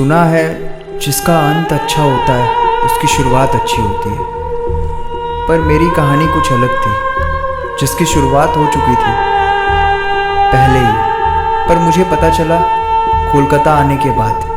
सुना है जिसका अंत अच्छा होता है उसकी शुरुआत अच्छी होती है, पर मेरी कहानी कुछ अलग थी। जिसकी शुरुआत हो चुकी थी पहले ही, पर मुझे पता चला कोलकाता आने के बाद।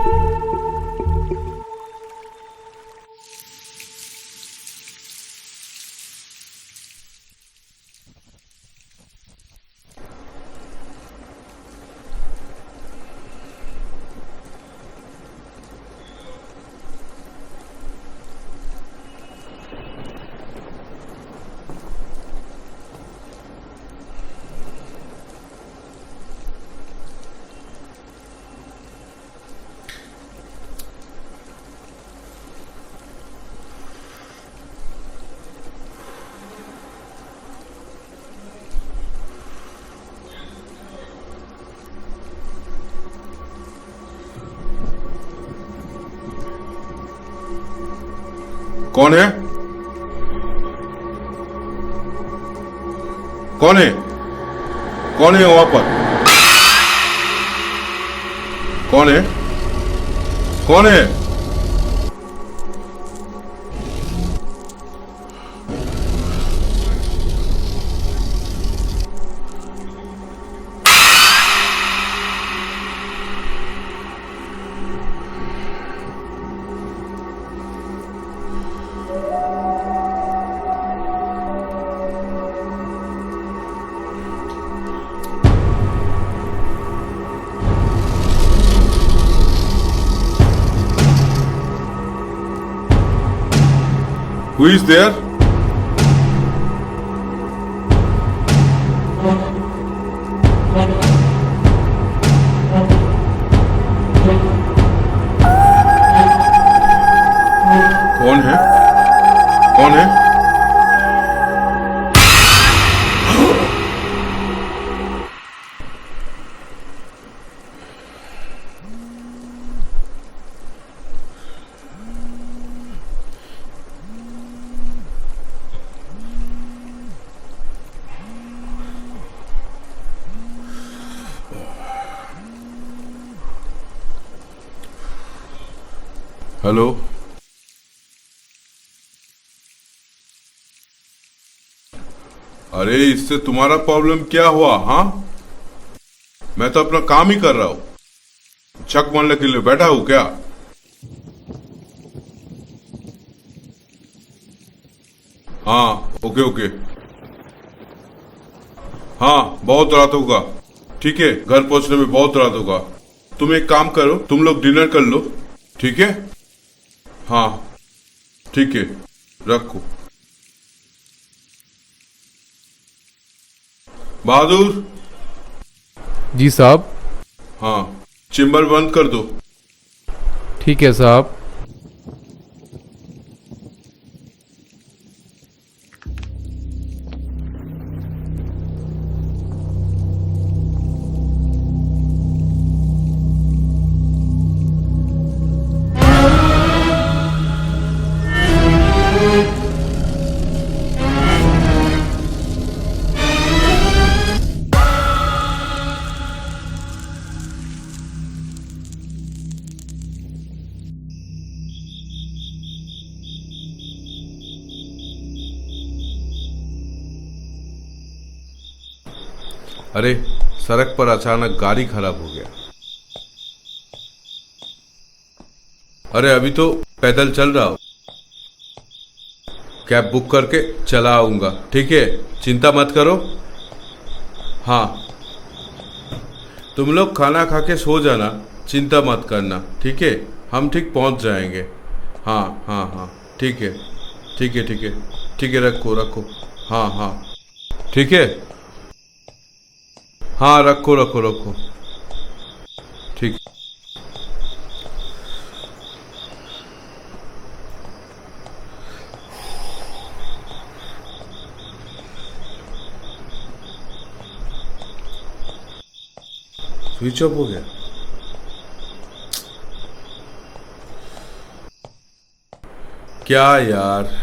कौन है? कौन है? कौन है वहां पर? कौन है? कौन है? Who is there? कौन है? कौन है? हेलो, अरे इससे तुम्हारा प्रॉब्लम क्या हुआ? हाँ, मैं तो अपना काम ही कर रहा हूं। चक मारने के लिए बैठा हूं क्या? हाँ, ओके ओके। हाँ, बहुत रात होगा। ठीक है, घर पहुंचने में बहुत रात होगा। तुम एक काम करो, तुम लोग डिनर कर लो, ठीक है? हाँ ठीक है, रखो। बहादुर। जी साहब। हाँ, चेम्बर बंद कर दो। ठीक है साहब। अरे, सड़क पर अचानक गाड़ी खराब हो गया। अरे अभी तो पैदल चल रहा हूं, कैब बुक करके चला आऊंगा, ठीक है? चिंता मत करो। हाँ, तुम लोग खाना खा के सो जाना, चिंता मत करना, ठीक है? हम ठीक पहुंच जाएंगे। हाँ हाँ हाँ, ठीक है ठीक है ठीक है ठीक है, रखो रखो। हाँ हाँ ठीक है। हाँ, रखो रखो रखो, ठीक। स्विच ऑफ हो गया। क्या यार,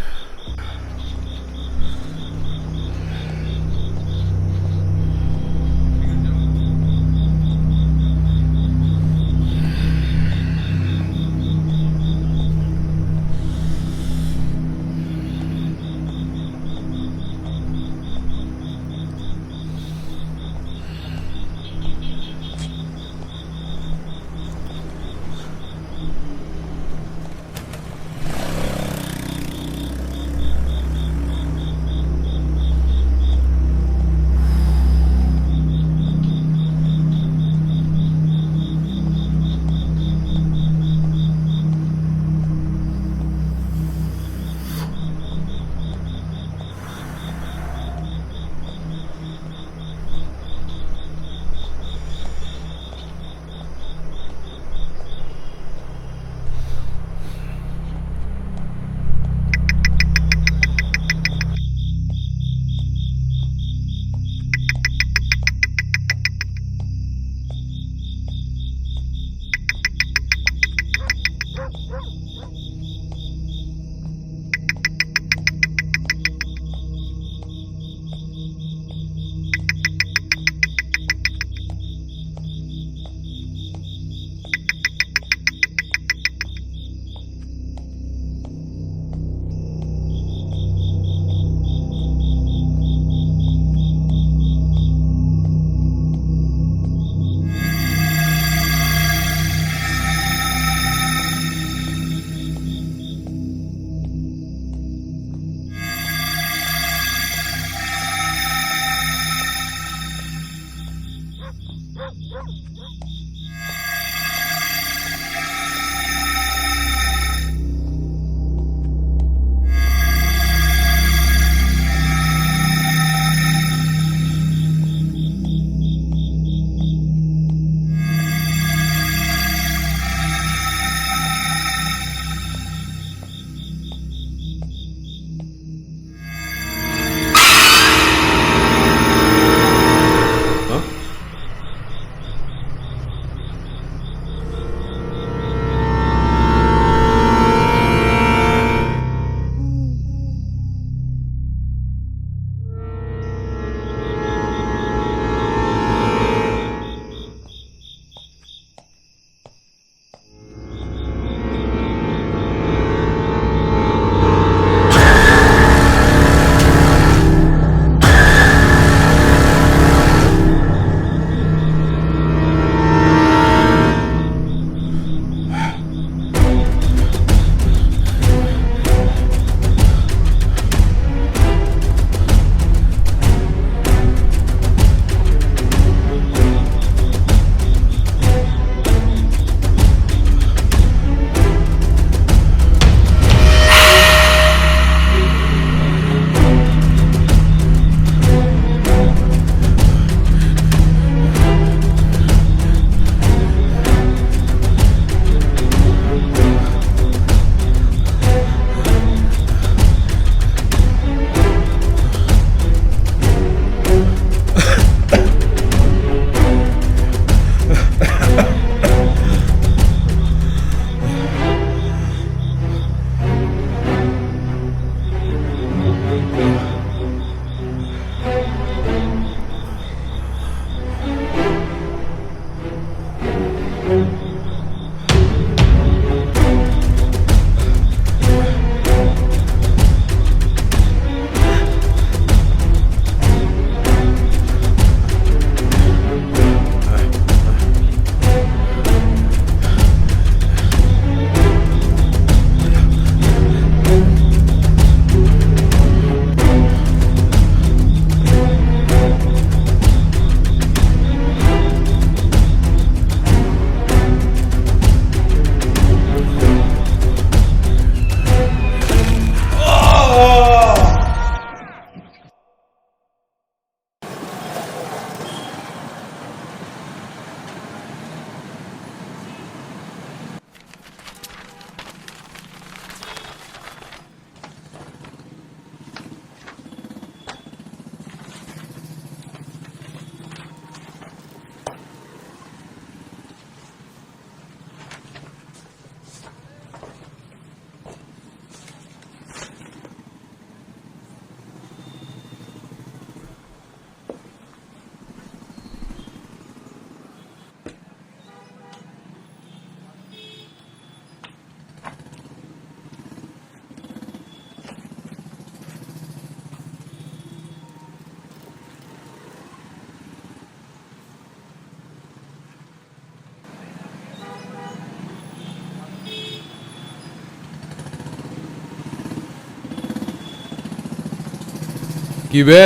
कि बे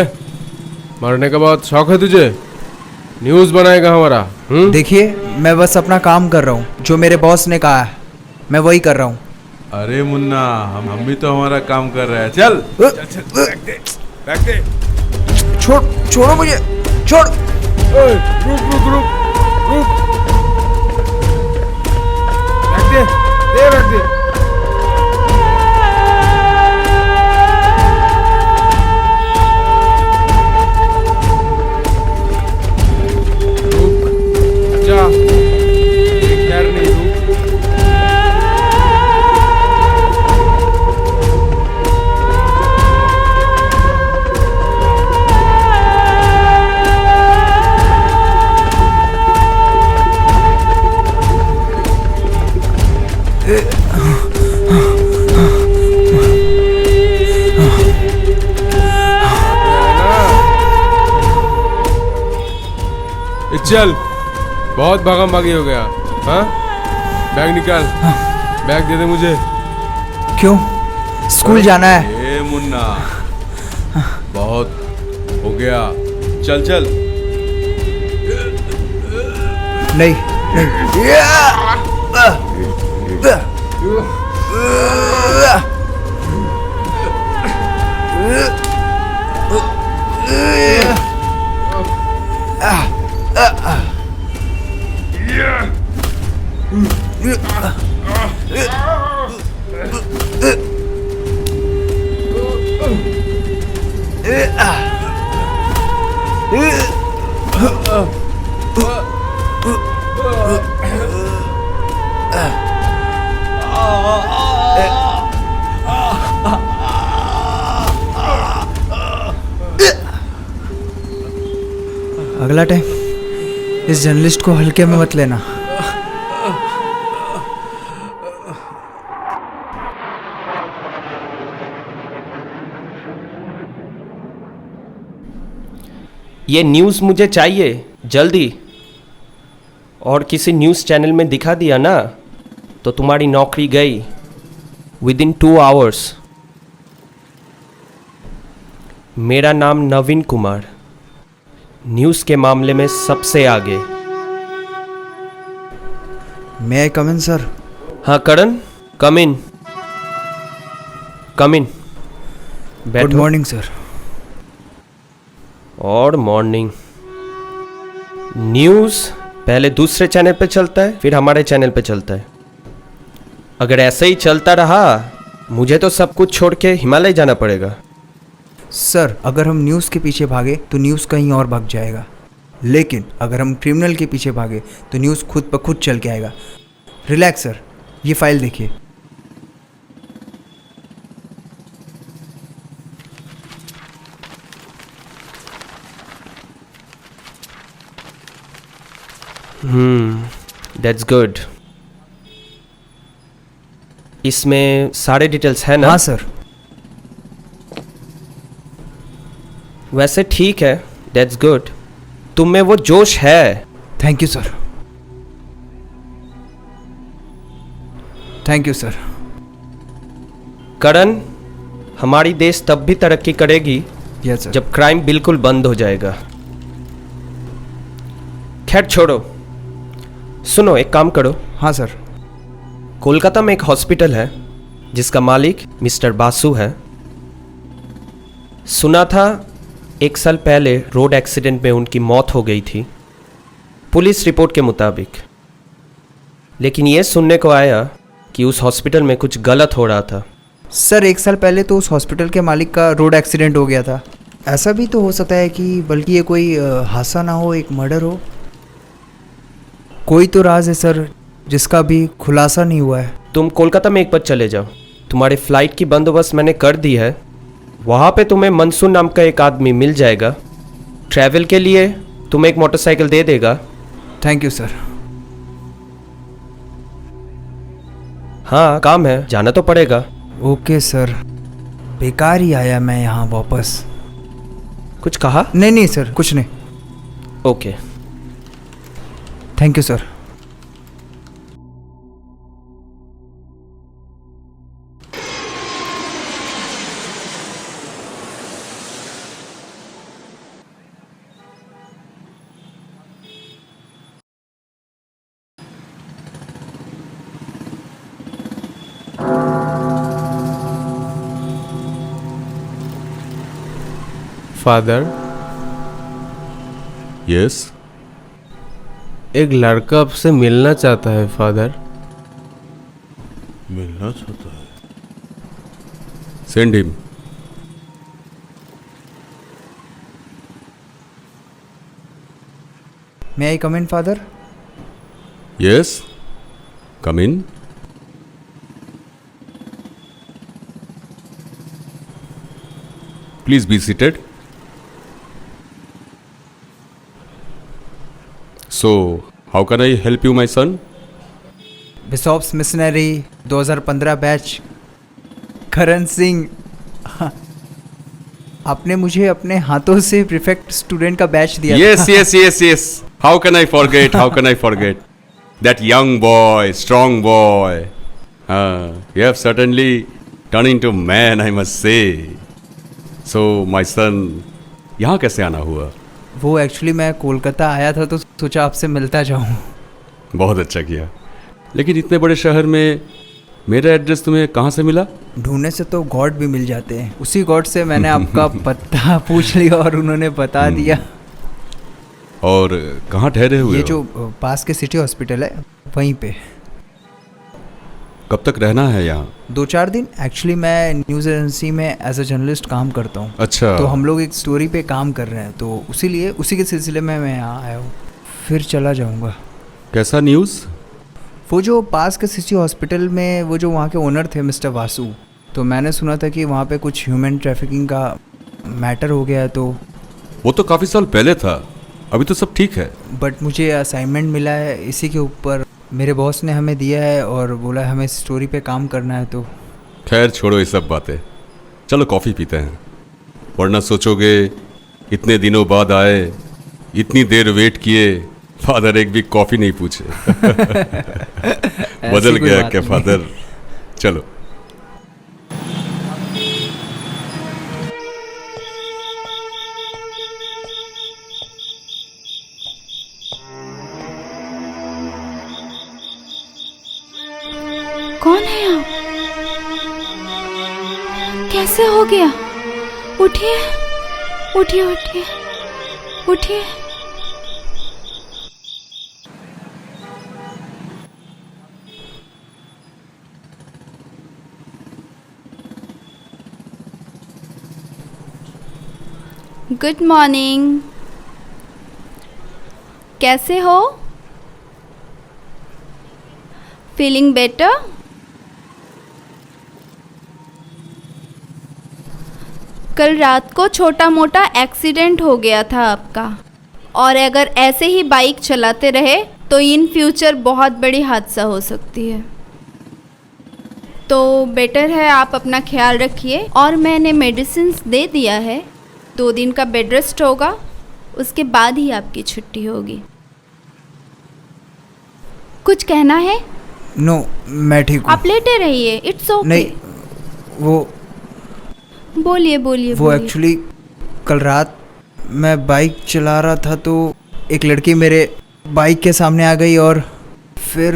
मरने का बहुत शौक है तुझे? न्यूज़ बनाएगा हमारा? देखिए, मैं बस अपना काम कर रहा हूँ, जो मेरे बॉस ने कहा है मैं वही कर रहा हूँ। अरे मुन्ना, हम भी तो हमारा काम कर रहे हैं। चल चल चल, रख दे। छोड़ो मुझे, छोड़। रुक रुक रुक रुक, रख दे रख दे। चल, बहुत भागम भागी हो गया। हाँ, बैग निकाल। बैग दे दे मुझे। क्यों? स्कूल जाना है। ए मुन्ना, बहुत हो गया। चल चल। नहीं अगला टाइम इस जर्नलिस्ट को हल्के में मत लेना। ये न्यूज़ मुझे चाहिए जल्दी, और किसी न्यूज़ चैनल में दिखा दिया ना तो तुम्हारी नौकरी गई विदिन 2 आवर्स। मेरा नाम नवीन कुमार, न्यूज़ के मामले में सबसे आगे। May I come in sir? हाँ Karan, come in come in. Good morning sir. और मॉर्निंग। न्यूज़ पहले दूसरे चैनल पे चलता है, फिर हमारे चैनल पे चलता है। अगर ऐसे ही चलता रहा मुझे तो सब कुछ छोड़ के हिमालय जाना पड़ेगा। सर, अगर हम न्यूज़ के पीछे भागे तो न्यूज़ कहीं और भाग जाएगा, लेकिन अगर हम क्रिमिनल के पीछे भागे तो न्यूज़ खुद ब खुद चल के आएगा। रिलैक्स सर, ये फाइल देखिए। That's good. इसमें सारे डिटेल्स हैं ना? हाँ सर। वैसे ठीक है, दैट्स गुड। तुम में वो जोश है। Thank you sir. Thank you sir. Karan, हमारी देश तब भी तरक्की करेगी यस सर। जब क्राइम बिल्कुल बंद हो जाएगा। खैर छोड़ो, सुनो एक काम करो। हाँ सर। कोलकाता में एक हॉस्पिटल है जिसका मालिक मिस्टर बासु है। सुना था 1 साल पहले रोड एक्सीडेंट में उनकी मौत हो गई थी, पुलिस रिपोर्ट के मुताबिक। लेकिन ये सुनने को आया कि उस हॉस्पिटल में कुछ गलत हो रहा था। सर, 1 साल पहले तो उस हॉस्पिटल के मालिक का रोड एक्सीडेंट हो गया था। ऐसा भी तो हो सकता है कि बल्कि ये कोई हादसा ना हो, एक मर्डर हो। कोई तो राज है सर जिसका भी खुलासा नहीं हुआ है। तुम कोलकाता में एक बार चले जाओ, तुम्हारे फ्लाइट की बंदोबस्त मैंने कर दी है। वहाँ पे तुम्हें मनसून नाम का एक आदमी मिल जाएगा, ट्रैवल के लिए तुम्हें एक मोटरसाइकिल दे देगा। Thank you sir. हाँ काम है, जाना तो पड़ेगा। Okay sir. बेकार ही आया मैं यहाँ वापस। कुछ कहा? नहीं सर, कुछ नहीं। Okay. Thank you sir. Father, yes. एक लड़का आपसे मिलना चाहता है फादर। मिलना चाहता है? Send him. May I come in father? Yes, come in. Please be seated. So, how can I help you, my son? Bishop's missionary 2015 batch, Karan Singh. हाँ, आपने मुझे अपने हाथों से प्रीफेक्ट स्टूडेंट का बैच दिया Yes, था। yes, yes, yes. How can I forget? How can I forget? That young boy, strong boy. You have certainly turned into man, I must say. So, my son, यहाँ कैसे आना हुआ? वो actually मैं कोलकाता आया था तो सोचा आपसे मिलता जाऊं। बहुत अच्छा किया। लेकिन इतने बड़े शहर में मेरा एड्रेस तुम्हें कहाँ से मिला? ढूंढने से तो गॉड भी मिल जाते हैं। उसी गॉड से मैंने आपका पता पूछ लिया और उन्होंने बता दिया। और कहाँ ठहरे हुए ये हो? जो पास के सिटी हॉस्पिटल है वहीं पे। कब तक रहना है यहाँ? 2-4 दिन। एक्चुअली मैं न्यूज़ एजेंसी में एज अ जर्नलिस्ट काम करता हूँ। अच्छा। तो हम लोग एक स्टोरी पे काम कर रहे हैं, तो उसी के सिलसिले में मैं यहाँ आया हूँ, फिर चला जाऊँगा। कैसा न्यूज़? वो जो पास के सिटी हॉस्पिटल में वो जो वहाँ के ओनर थे मिस्टर वासु, तो मैंने सुना था कि वहाँ पे कुछ ह्यूमन ट्रैफिकिंग का मैटर हो गया है। तो वो तो काफ़ी साल पहले था, अभी तो सब ठीक है। बट मुझे असाइनमेंट मिला है इसी के ऊपर, मेरे बॉस ने हमें दिया है और बोला है हमें स्टोरी पे काम करना है। तो खैर छोड़ो ये सब बातें, चलो कॉफ़ी पीते हैं। वरना सोचोगे इतने दिनों बाद आए, इतनी देर वेट किए, फादर एक भी कॉफ़ी नहीं पूछे। बदल कोई गया बात क्या नहीं। फादर? चलो। कौन है आप? कैसे हो गया? उठिए उठिए उठिए उठिए। Good morning. कैसे हो? Feeling better? कल रात को छोटा मोटा एक्सीडेंट हो गया था आपका, और अगर ऐसे ही बाइक चलाते रहे तो इन फ्यूचर बहुत बड़ी हादसा हो सकती है। तो बेटर है आप अपना ख्याल रखिए, और मैंने मेडिसिन्स दे दिया है। 2 दिन का बेड रेस्ट होगा, उसके बाद ही आपकी छुट्टी होगी। कुछ कहना है? नो, मैं ठीक हूँ। आप लेटे रहिए, इट्स ओके। नहीं, वो बोलिए बोलिए वो बोलिए। एक्चुअली कल रात मैं बाइक चला रहा था तो एक लड़की मेरे बाइक के सामने आ गई और फिर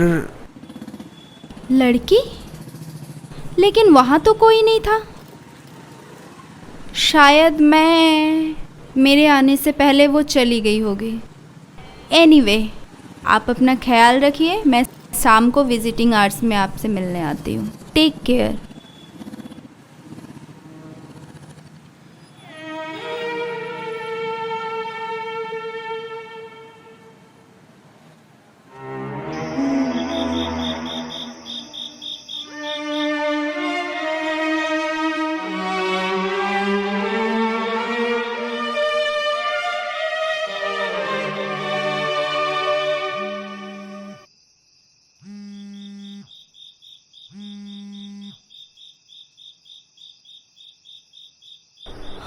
लड़की? लेकिन वहाँ तो कोई नहीं था। शायद मेरे आने से पहले वो चली गई होगी। एनीवे, आप अपना ख्याल रखिए। मैं शाम को विजिटिंग आवर्स में आपसे मिलने आती हूँ। Take care.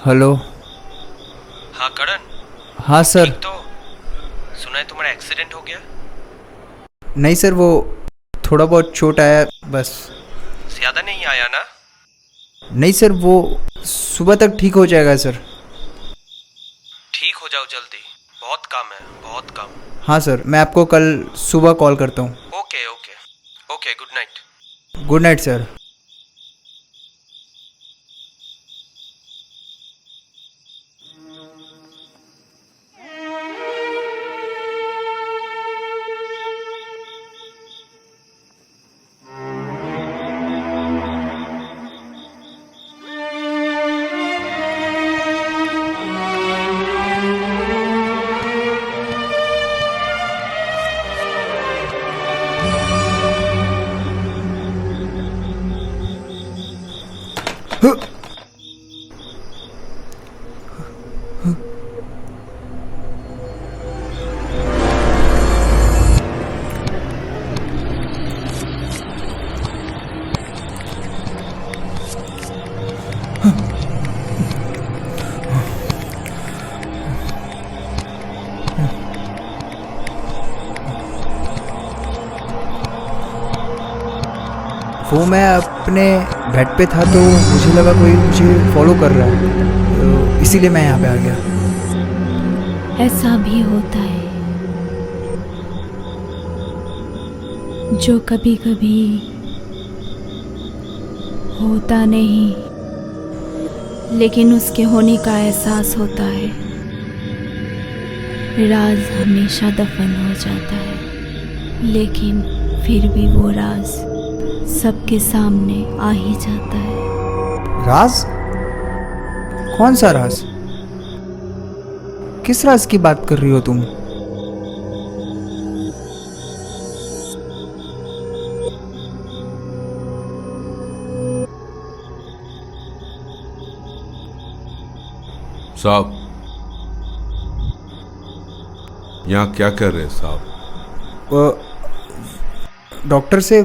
हेलो। हाँ करण, हाँ सर। तो सुना है तुम्हारा एक्सीडेंट हो गया? नहीं सर, वो थोड़ा बहुत चोट आया बस। ज़्यादा नहीं आया ना? नहीं सर, वो सुबह तक ठीक हो जाएगा सर। ठीक हो जाओ जल्दी, बहुत काम है, बहुत काम। हाँ सर, मैं आपको कल सुबह कॉल करता हूँ। Okay okay okay, good night. Good night sir. वो मैं अपने बेड पे था तो मुझे लगा कोई मुझे फॉलो कर रहा है, तो इसीलिए मैं यहाँ पे आ गया। ऐसा भी होता है जो कभी कभी होता नहीं, लेकिन उसके होने का एहसास होता है। राज हमेशा दफन हो जाता है, लेकिन फिर भी वो राज सबके सामने आ ही जाता है। राज? कौन सा राज? किस राज की बात कर रही हो तुम? साहब, यहाँ क्या कर रहे हैं साहब? डॉक्टर से।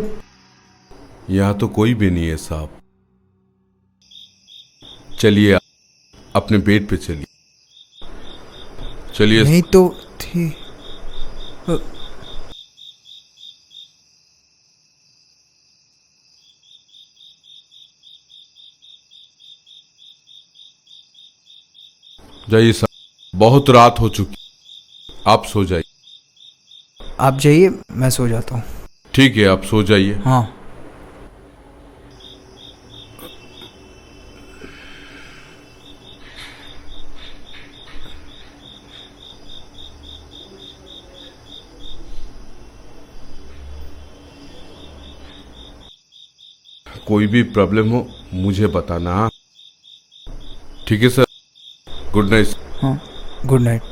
यहाँ तो कोई भी नहीं है साहब। चलिए अपने बेड पे चलिए। चलिए। नहीं तो थी। जाइए साहब, बहुत रात हो चुकी, आप सो जाइए। आप जाइए, मैं सो जाता हूँ। ठीक है, आप सो जाइए। हाँ। कोई भी प्रॉब्लम हो मुझे बताना। ठीक है सर, गुड नाइट। हाँ, गुड नाइट।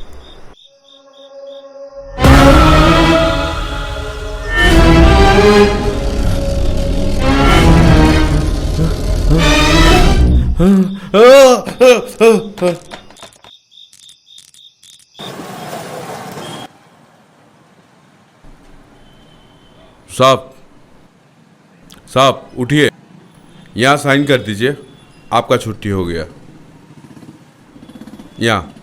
साहब, साहब उठिए, यहाँ साइन कर दीजिए, आपका छुट्टी हो गया। यहाँ।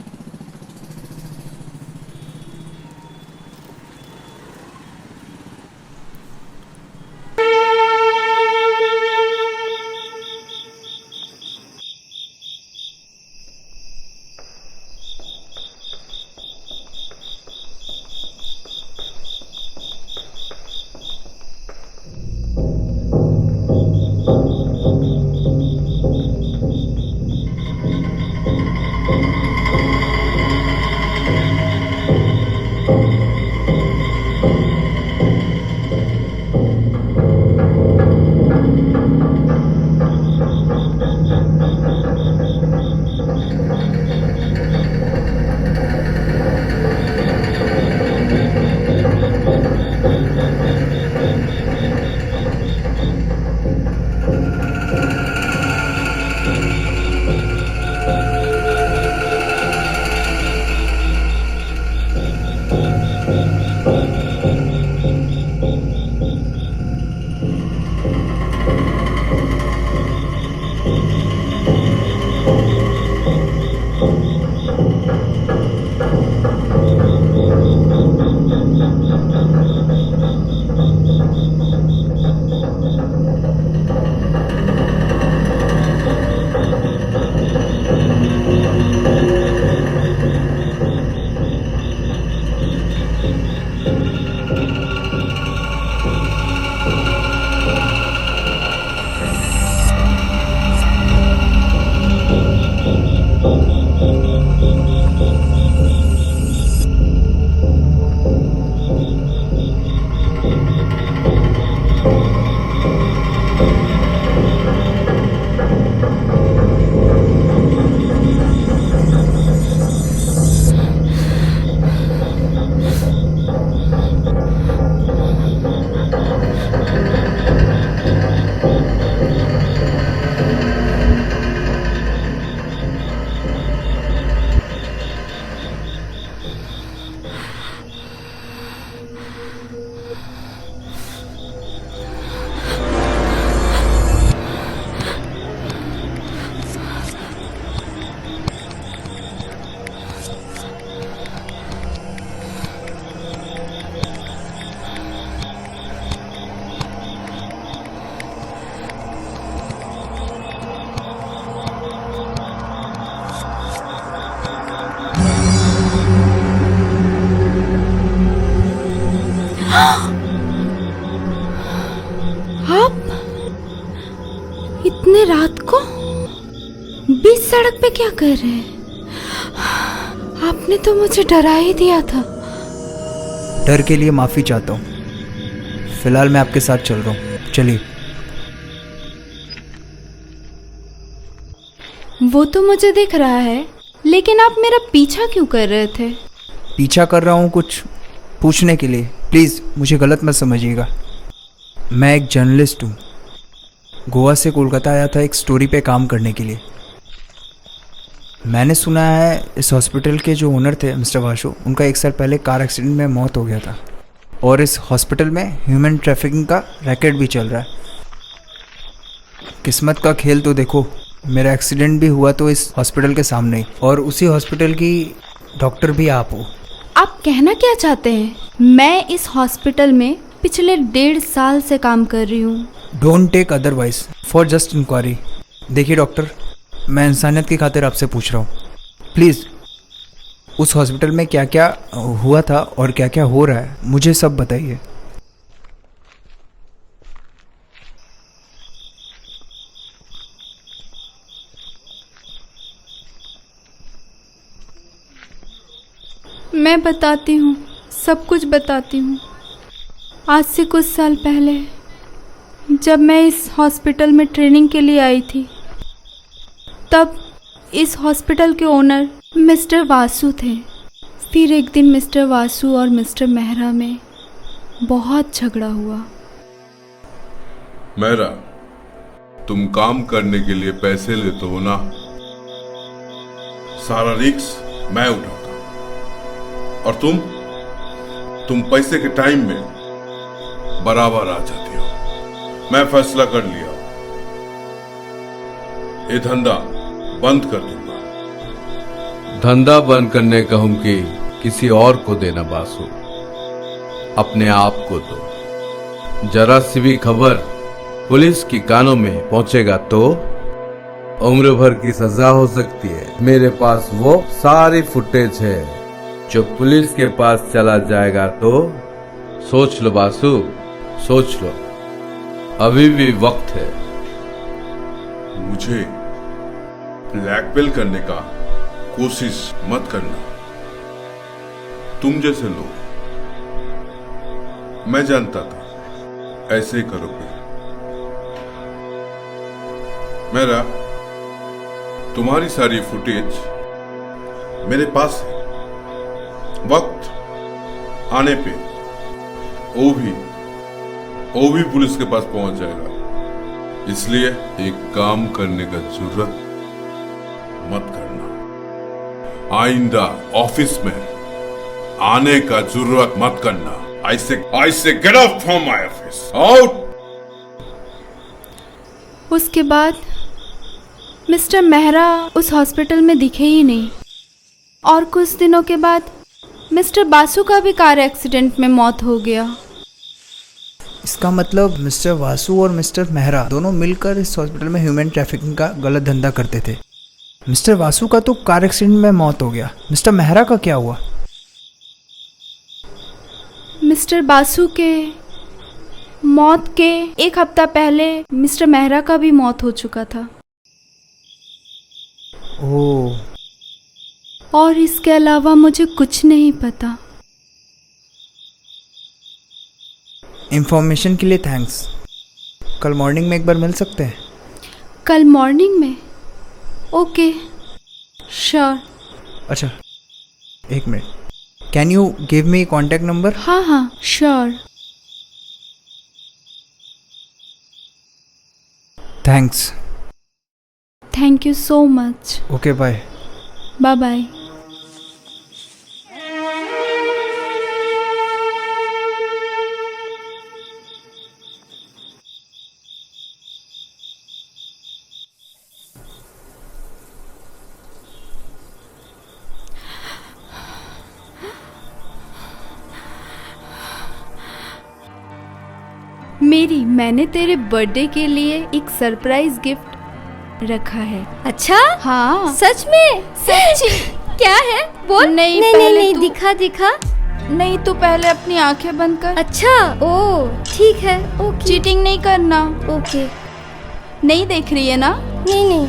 बीच सड़क पे क्या कर रहे हैं? आपने तो मुझे डरा ही दिया था। डर के लिए माफ़ी चाहता हूँ। फिलहाल मैं आपके साथ चल रहा हूँ, चलिए। वो तो मुझे दिख रहा है, लेकिन आप मेरा पीछा क्यों कर रहे थे? पीछा कर रहा हूँ कुछ पूछने के लिए। प्लीज़ मुझे गलत मत समझिएगा। मैं एक जर्नलिस्ट हूँ। गोवा से कोलकाता आया था एक स्टोरी पे काम करने के लिए। मैंने सुना है इस हॉस्पिटल के जो ओनर थे मिस्टर वासु, उनका 1 साल पहले कार एक्सीडेंट में मौत हो गया था। और इस हॉस्पिटल में ह्यूमन ट्रैफिकिंग का रैकेट भी चल रहा है। किस्मत का खेल तो देखो, मेरा एक्सीडेंट भी हुआ तो इस हॉस्पिटल के सामने ही, और उसी हॉस्पिटल की डॉक्टर भी आप हो। आप कहना क्या चाहते हैं? मैं इस हॉस्पिटल में पिछले 1.5 साल से काम कर रही हूँ। Don't take otherwise for just inquiry. देखिए डॉक्टर, मैं इंसानियत की खातिर आपसे पूछ रहा हूँ, प्लीज़ उस हॉस्पिटल में क्या क्या हुआ था और क्या क्या हो रहा है मुझे सब बताइए। मैं बताती हूँ, सब कुछ बताती हूँ। आज से कुछ साल पहले जब मैं इस हॉस्पिटल में ट्रेनिंग के लिए आई थी, तब इस हॉस्पिटल के ओनर मिस्टर वासु थे। फिर एक दिन मिस्टर वासु और मिस्टर मेहरा में बहुत झगड़ा हुआ। मेहरा, तुम काम करने के लिए पैसे लेते हो ना, सारा रिस्क मैं उठाता, और तुम पैसे के टाइम में बराबर आ जाती हो। मैं फैसला कर लिया, ये धंधा बंद कर दूंगा। धंधा बंद करने का हुमकी किसी और को देना बासु, अपने आप को दो। जरा सी भी खबर पुलिस की कानों में पहुंचेगा तो उम्र भर की सजा हो सकती है। मेरे पास वो सारी फुटेज है, जो पुलिस के पास चला जाएगा तो सोच लो बासु, सोच लो, अभी भी वक्त है। मुझे ब्लैकमेल करने का कोशिश मत करना। तुम जैसे लोग, मैं जानता था ऐसे ही करोगे। मेरा तुम्हारी सारी फुटेज मेरे पास है। वक्त आने पे वो भी पुलिस के पास पहुंच जाएगा। इसलिए एक काम करने का जरूरत मत करना। आइंदा ऑफिस में आने का जरूरत मत करना। I say get out from my office. Out! उसके बाद मिस्टर मेहरा उस हॉस्पिटल में दिखे ही नहीं, और कुछ दिनों के बाद मिस्टर बासु का भी कार एक्सीडेंट में मौत हो गया। इसका मतलब मिस्टर वासु और मिस्टर मेहरा दोनों मिलकर इस हॉस्पिटल में ह्यूमन ट्रैफिकिंग का गलत धंधा करते थे। मिस्टर वासु का तो कार एक्सीडेंट में मौत हो गया, मिस्टर मेहरा का क्या हुआ? मिस्टर बासु के मौत के 1 हफ्ता पहले मिस्टर मेहरा का भी मौत हो चुका था। ओह, और इसके अलावा मुझे कुछ नहीं पता। इंफॉर्मेशन के लिए थैंक्स। कल मॉर्निंग में एक बार मिल सकते हैं? कल मॉर्निंग में? Okay, sure. अच्छा, 1 minute, can you give me contact number? हाँ हाँ, sure. Thanks. Thank you so much. Okay, bye. Bye bye. मैंने तेरे बर्थडे के लिए एक सरप्राइज गिफ्ट रखा है। अच्छा? हाँ, सच में? सच्ची। क्या है? बोल। नहीं, नहीं पहले नहीं, तू- दिखा दिखा। नहीं, तू पहले अपनी आंखें बंद कर। अच्छा, ओ ठीक है, ओके। चीटिंग नहीं करना। ओके। नहीं देख रही है ना? नहीं नहीं।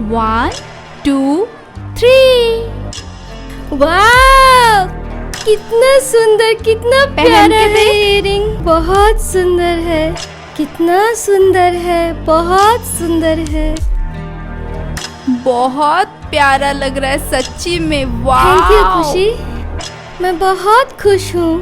1 2 3। वाह, कितना सुंदर, कितना पहन प्यारा के है देख। इयररिंग। बहुत सुंदर है, कितना सुंदर है, बहुत सुंदर है। बहुत प्यारा लग रहा है सच्ची में। वाह, थैंक यू खुशी, मैं बहुत खुश हूँ।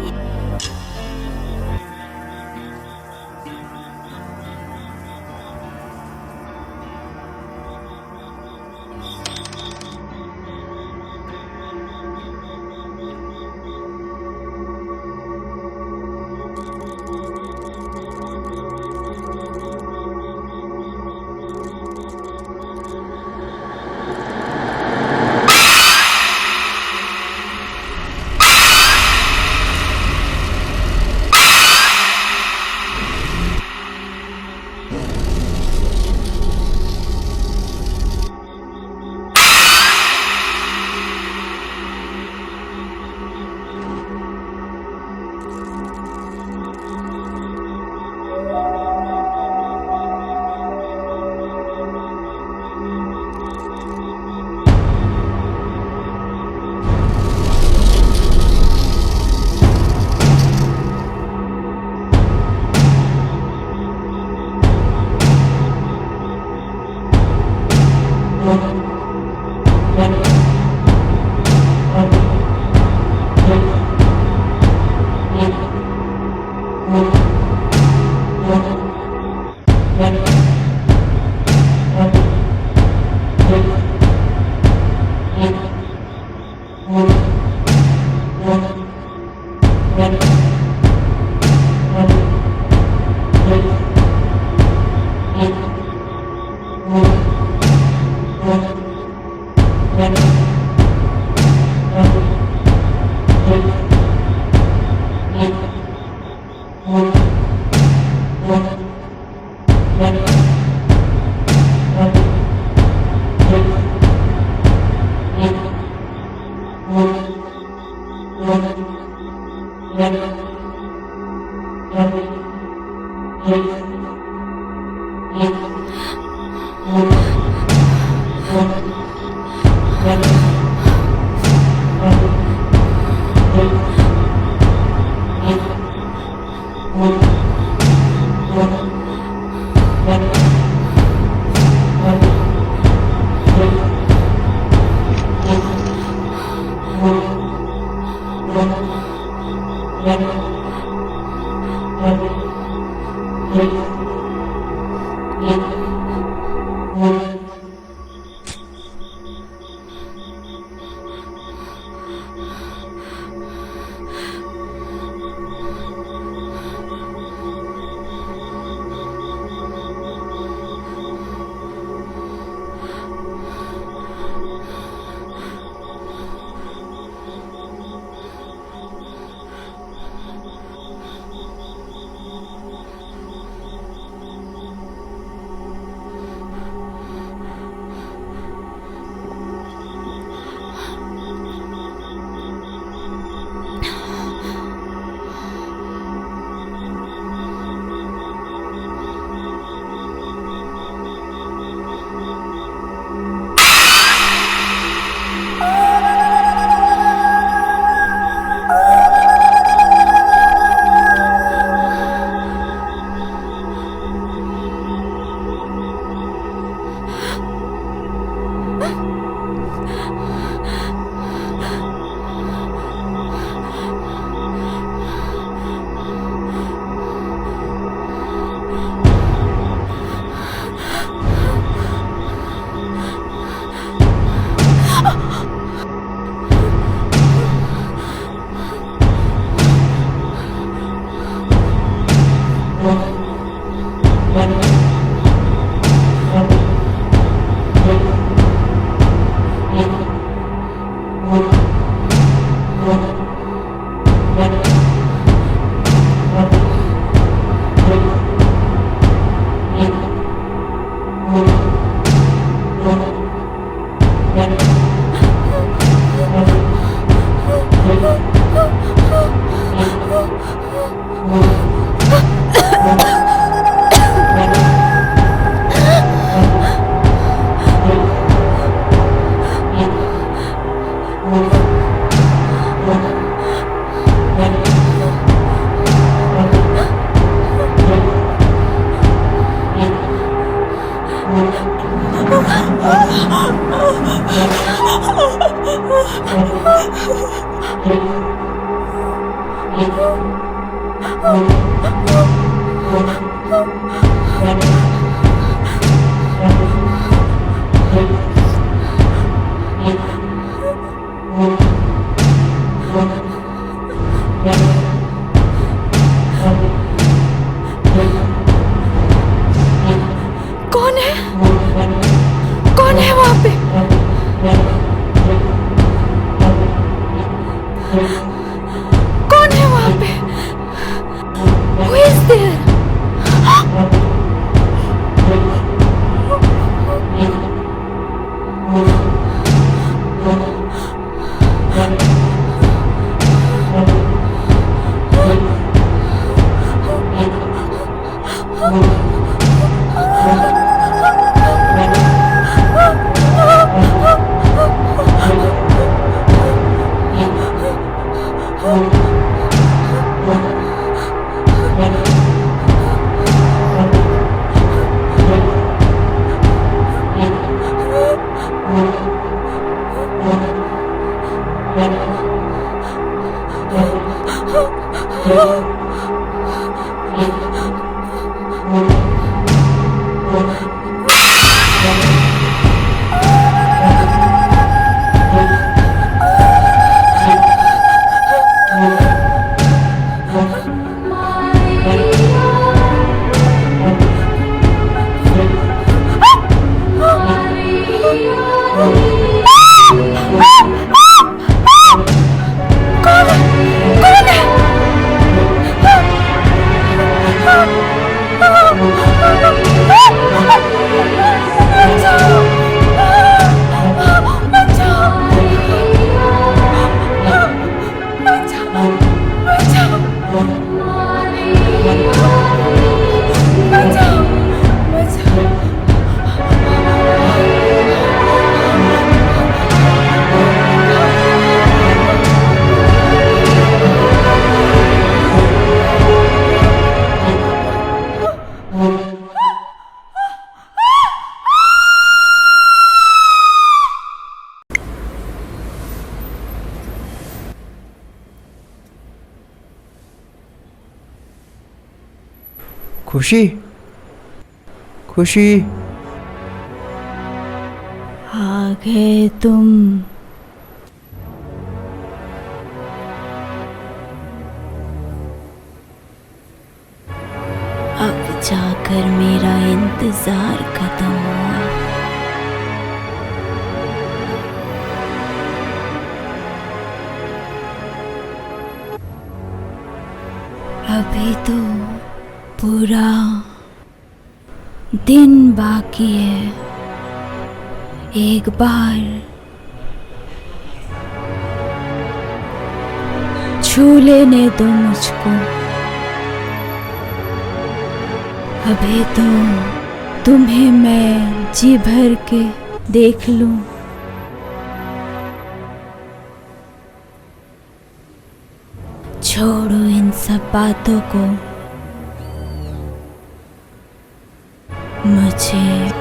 कौन है? कौन है वहां पे? कौन है वहां पे? Who is there? खुशी, खुशी, आ गए तुम। अब जाकर मेरा इंतजार खत्म हुआ। अभी तो पूरा दिन बाकी है। एक बार छू लेने दो मुझको। अभी तो तुम्हें मैं जी भर के देख लूं। छोड़ो इन सब बातों को। मुझे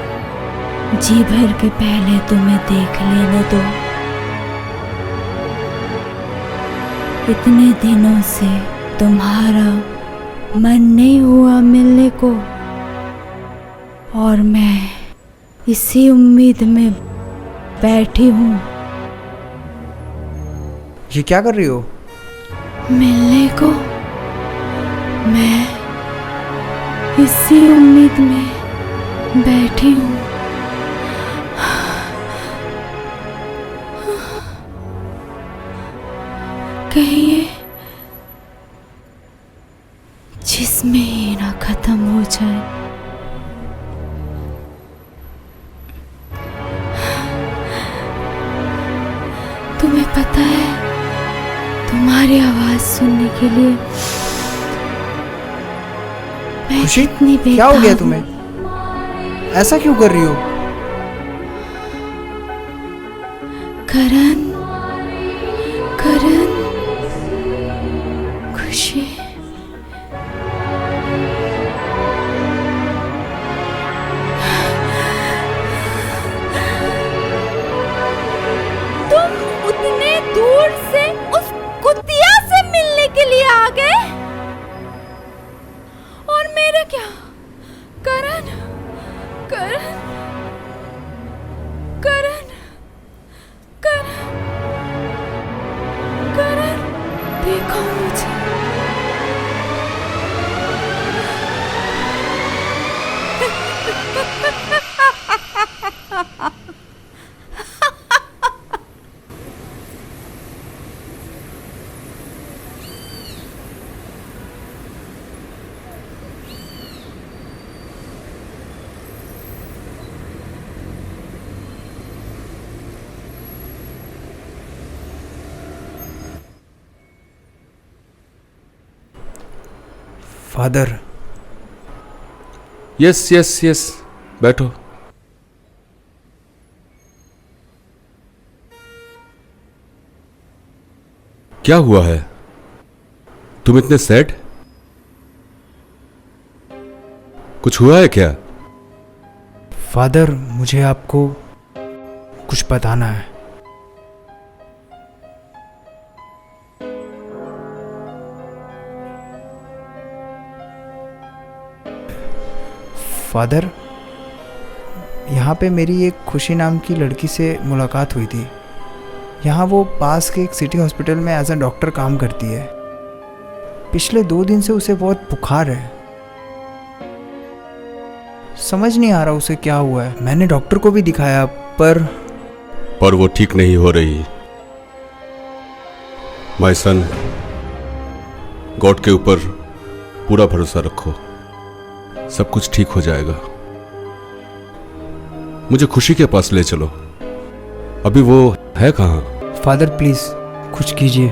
जी भर के पहले तुम्हें देख लेने दो। इतने दिनों से तुम्हारा मन नहीं हुआ मिलने को, और मैं इसी उम्मीद में बैठी हूँ। ये क्या कर रही हो? मिलने को मैं इसी उम्मीद में बैठी हूँ। कहीं ये जिसमें ही ना खत्म हो जाए। तुम्हें पता है, तुम्हारी आवाज सुनने के लिए मैं खुशी, कितनी बेताब क्या हो गया हूँ। तुम्हें? ऐसा क्यों कर रही हो? करण, करण, खुशी, तुम उतने दूर से उस कुतिया से मिलने के लिए आ गए? क्या? करण, करण, करण, करण, करण, देखो मुझे। फादर, यस यस यस, बैठो। क्या हुआ है? तुम इतने सैड? कुछ हुआ है क्या? फादर, मुझे आपको कुछ बताना है। फादर, यहाँ पे मेरी एक खुशी नाम की लड़की से मुलाकात हुई थी। यहाँ वो पास के एक सिटी हॉस्पिटल में एज अ डॉक्टर काम करती है। पिछले 2 दिन से उसे बहुत बुखार है। समझ नहीं आ रहा उसे क्या हुआ है। मैंने डॉक्टर को भी दिखाया पर वो ठीक नहीं हो रही। माय सन, गॉड के ऊपर पूरा भरोसा रखो, सब कुछ ठीक हो जाएगा। मुझे खुशी के पास ले चलो। अभी वो है कहाँ? फादर प्लीज कुछ कीजिए।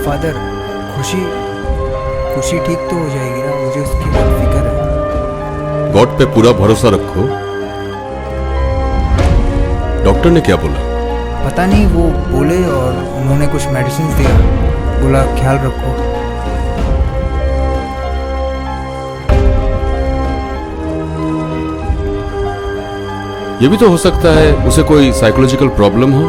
फादर, खुशी ठीक तो हो जाएगी ना? मुझे उसकी बहुत फिक्र है। गॉड पे पूरा भरोसा रखो। डॉक्टर ने क्या बोला? पता नहीं, वो बोले और उन्होंने कुछ मेडिसिन दिया, बोला ख्याल रखो। ये भी तो हो सकता है उसे कोई साइकोलॉजिकल प्रॉब्लम हो।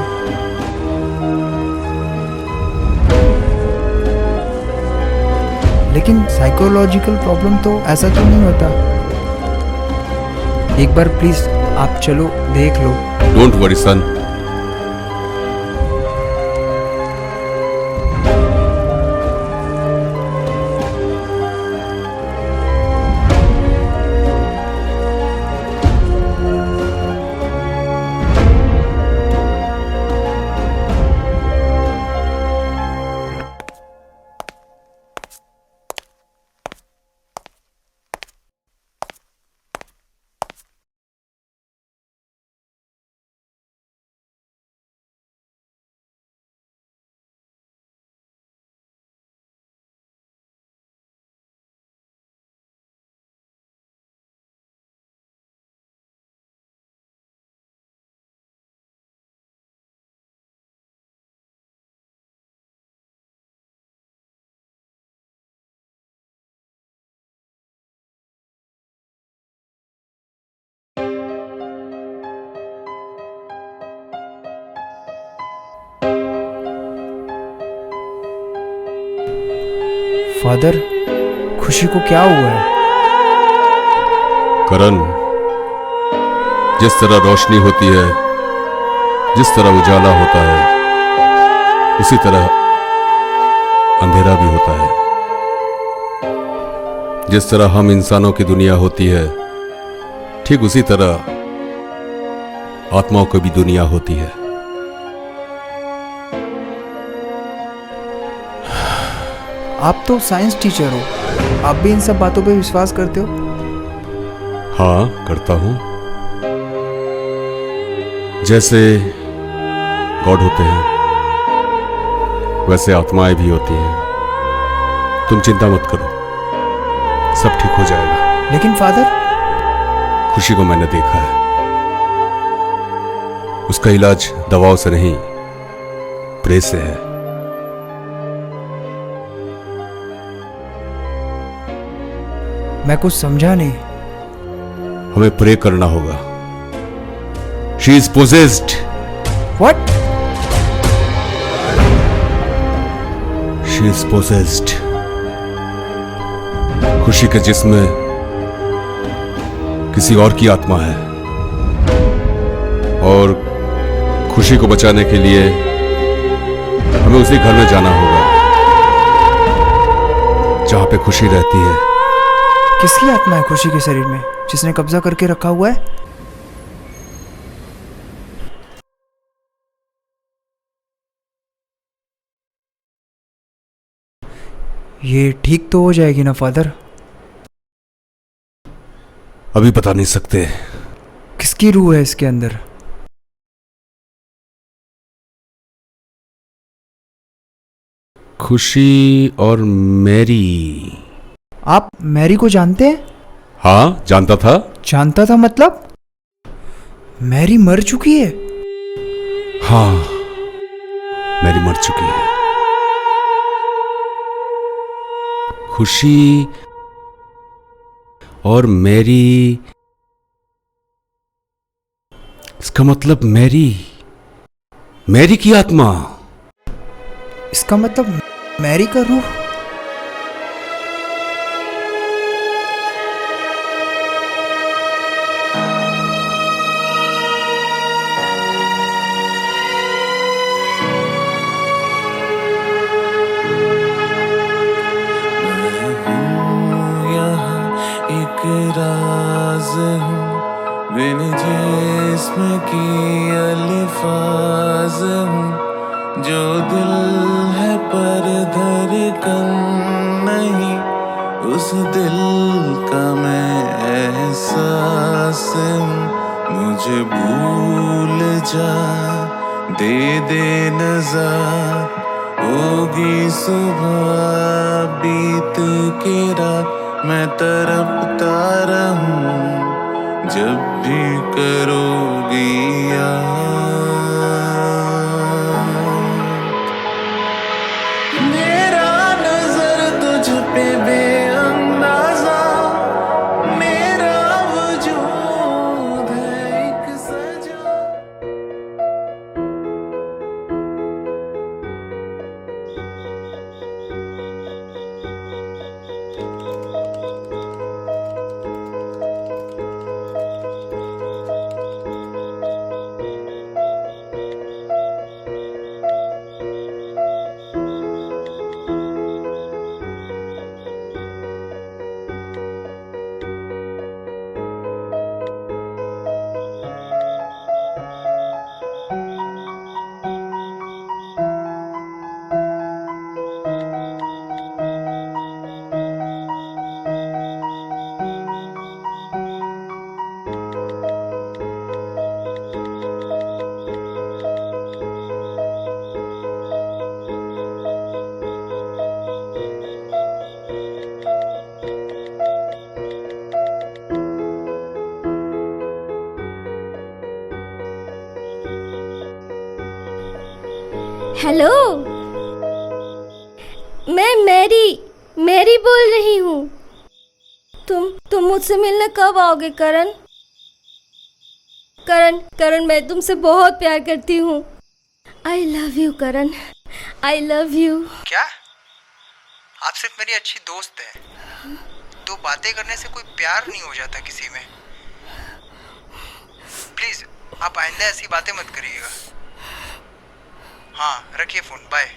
लेकिन साइकोलॉजिकल प्रॉब्लम तो ऐसा तो नहीं होता। एक बार प्लीज आप चलो, देख लो। Don't worry son. Father, Khushi को क्या हुआ है? करण, जिस तरह रोशनी होती है, जिस तरह उजाला होता है, उसी तरह अंधेरा भी होता है। जिस तरह हम इंसानों की दुनिया होती है, ठीक उसी तरह आत्माओं की भी दुनिया होती है। आप तो साइंस टीचर हो, आप भी इन सब बातों पे विश्वास करते हो? हाँ, करता हूं। जैसे गॉड होते हैं, वैसे आत्माएं भी होती हैं। तुम चिंता मत करो, सब ठीक हो जाएगा। लेकिन फादर, खुशी को मैंने देखा है, उसका इलाज दवाओं से नहीं प्रे से है। मैं कुछ समझा नहीं। हमें प्रे करना होगा। She is possessed. What? She is possessed. खुशी के जिस्म में किसी और की आत्मा है, और खुशी को बचाने के लिए हमें उसी घर में जाना होगा जहां पे खुशी रहती है। किसकी आत्मा है खुशी के शरीर में, जिसने कब्जा करके रखा हुआ है? ये ठीक तो हो जाएगी ना फादर? अभी बता नहीं सकते। किसकी रूह है इसके अंदर? खुशी और मैरी। आप मैरी को जानते हैं? हाँ, जानता था। जानता था मतलब? मैरी मर चुकी है? हाँ, मैरी मर चुकी है। खुशी और मैरी, इसका मतलब मैरी की आत्मा। इसका मतलब मैरी का रूह। एक राज हूँ बिन जिस्म की अल्फाज हूँ, जो दिल है पर धड़कन नहीं, उस दिल का मैं एहसास हूँ। मुझे भूल जा, दे नज़ार, होगी सुबह बीत के रात, मैं तड़पता रहूं जब भी करोगी याद। मेरा नजर तुझ पे बेअंदाजा, मेरा वजूद है एक सजा। हेलो, मैं मैरी बोल रही हूँ। तुम मुझसे मिलने कब आओगे करण? करण, मैं तुमसे बहुत प्यार करती हूँ। I love you Karan, I love you. क्या? आप सिर्फ मेरी अच्छी दोस्त है। दो बातें करने से कोई प्यार नहीं हो जाता किसी में। प्लीज आप आइंदा ऐसी बातें मत करिएगा। हाँ, रखिए phone, bye.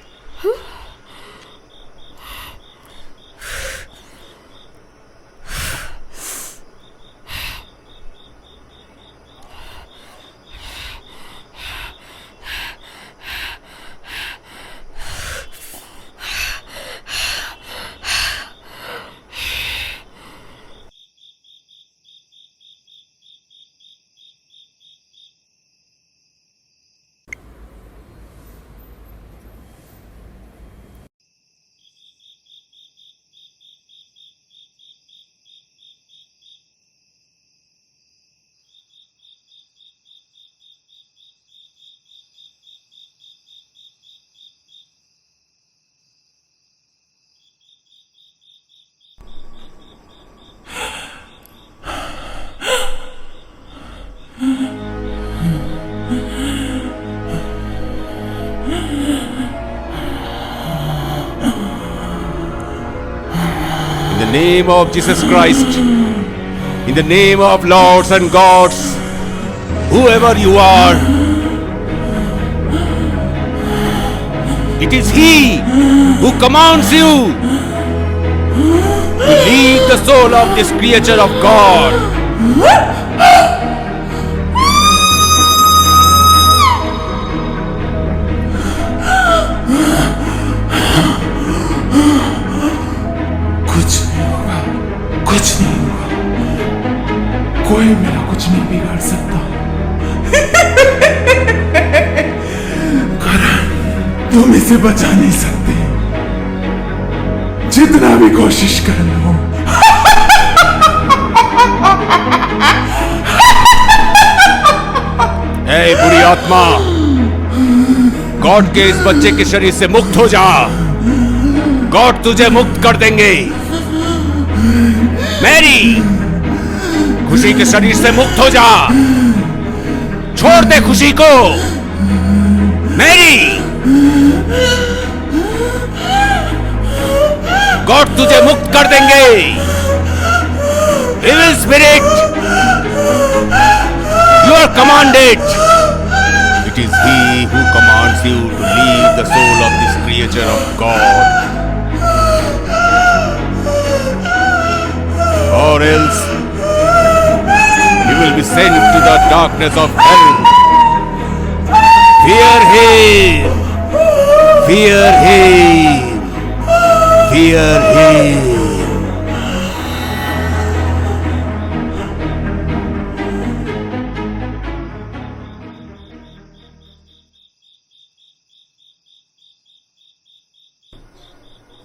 name of Jesus Christ, in the name of lords and gods, whoever you are, it is He who commands you to leave the soul of this creature of God. कुछ नहीं होगा, कुछ नहीं होगा, कोई मेरा कुछ नहीं बिगाड़ सकता। करण, तुम इसे बचा नहीं सकते, जितना भी कोशिश कर लो। ऐ बुरी आत्मा, गॉड के इस बच्चे के शरीर से मुक्त हो जा। गॉड तुझे मुक्त कर देंगे। मैरी, खुशी के शरीर से मुक्त हो जा। छोड़ दे खुशी को। मैरी, गॉड तुझे मुक्त कर देंगे। Evil spirit, you are commanded. It is He who commands you to leave the soul of this creature of God, or else you will be sent to the darkness of hell. Fear Him, fear Him, fear Him.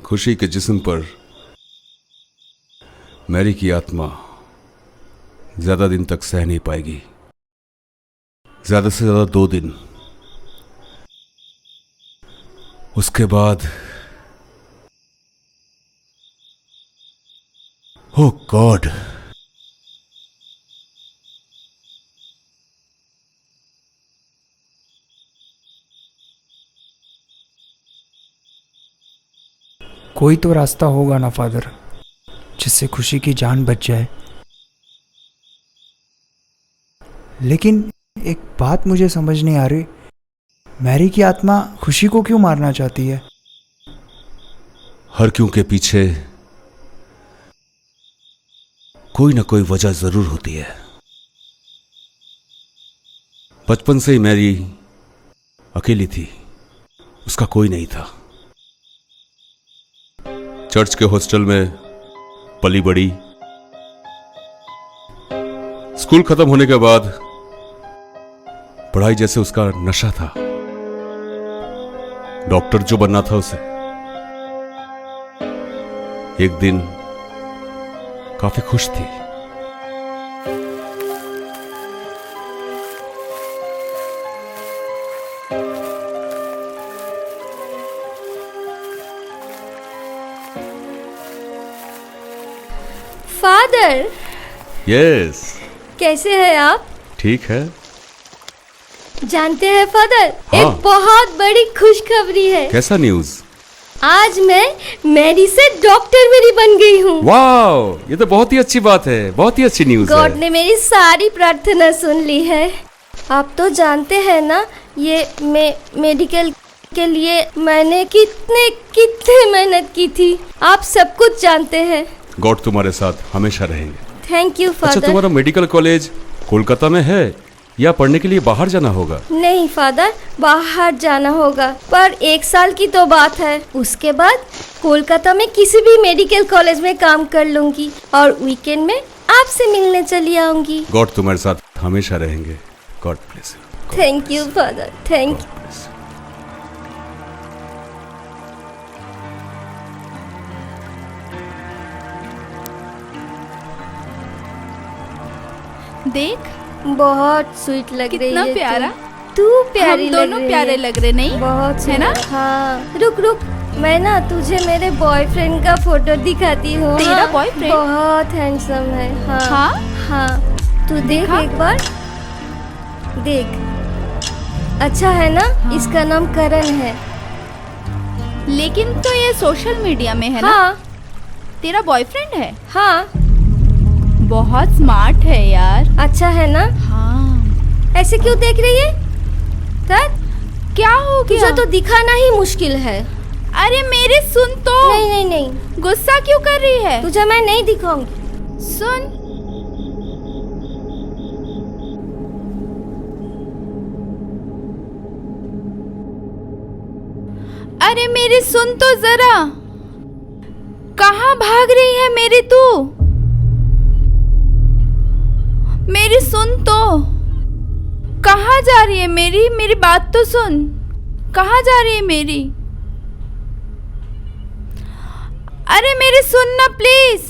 खुशी के जिस्म पर Mary की आत्मा ज्यादा दिन तक सह नहीं पाएगी। ज्यादा से ज्यादा 2 दिन। उसके बाद ओह गॉड, कोई तो रास्ता होगा ना फादर, जिससे खुशी की जान बच जाए। लेकिन एक बात मुझे समझ नहीं आ रही, मैरी की आत्मा खुशी को क्यों मारना चाहती है? हर क्यों के पीछे कोई ना कोई वजह जरूर होती है। बचपन से ही मैरी अकेली थी, उसका कोई नहीं था। चर्च के हॉस्टल में पली बड़ी। स्कूल खत्म होने के बाद पढ़ाई जैसे उसका नशा था। डॉक्टर जो बनना था उसे। एक दिन काफी खुश थी। फादर, यस, कैसे हैं आप? ठीक है। जानते हैं फादर, हाँ। एक बहुत बड़ी खुशखबरी है। कैसा न्यूज? आज मैं मैरी से डॉक्टर मेरी बन गई हूँ। वाओ, ये तो बहुत ही अच्छी बात है, बहुत ही अच्छी न्यूज गॉड है। ने मेरी सारी प्रार्थना सुन ली है। आप तो जानते हैं ना, ये मेडिकल के लिए मैंने कितने मेहनत की थी। आप सब कुछ जानते हैं। गॉड तुम्हारे साथ हमेशा रहेंगे। Thank you father. अच्छा, तुम्हारा मेडिकल कॉलेज कोलकाता में है या पढ़ने के लिए बाहर जाना होगा? नहीं फादर, बाहर जाना होगा, पर 1 साल की तो बात है। उसके बाद कोलकाता में किसी भी मेडिकल कॉलेज में काम कर लूंगी और वीकेंड में आपसे मिलने चली आऊंगी। गॉड तुम्हारे साथ हमेशा रहेंगे। God bless you. Thank you father, thank you. देख, बहुत स्वीट लग रही कितना है प्यारा। तू प्यारी हम दोनों लग रही प्यारे है। लग रहे, नहीं? बहुत है ना? हाँ, रुक रुक, मैं ना तुझे मेरे बॉयफ्रेंड का फोटो दिखाती हूँ। तेरा हाँ, बॉयफ्रेंड? बहुत हैंडसम है। हाँ हाँ? हाँ, तू देख दिखा। एक बार, देख, अच्छा है ना? हाँ। इसका नाम करण है। लेकिन तो ये सोशल मीडिया में है ना? हाँ, तेरा बॉयफ्रेंड है? हाँ। बहुत स्मार्ट है यार। अच्छा है ना? हाँ। ऐसे क्यों देख रही है? तर क्या हो गया? तुझे तो दिखाना ही मुश्किल है। अरे मेरी सुन तो। नहीं नहीं नहीं। गुस्सा क्यों कर रही है? तुझे मैं नहीं दिखाऊंगी। सुन। अरे मेरी सुन तो जरा। कहाँ भाग रही है मेरी तू? मेरी सुन तो। कहाँ जा रही है मेरी? मेरी बात तो सुन। कहाँ जा रही है मेरी? अरे मेरी सुन ना प्लीज।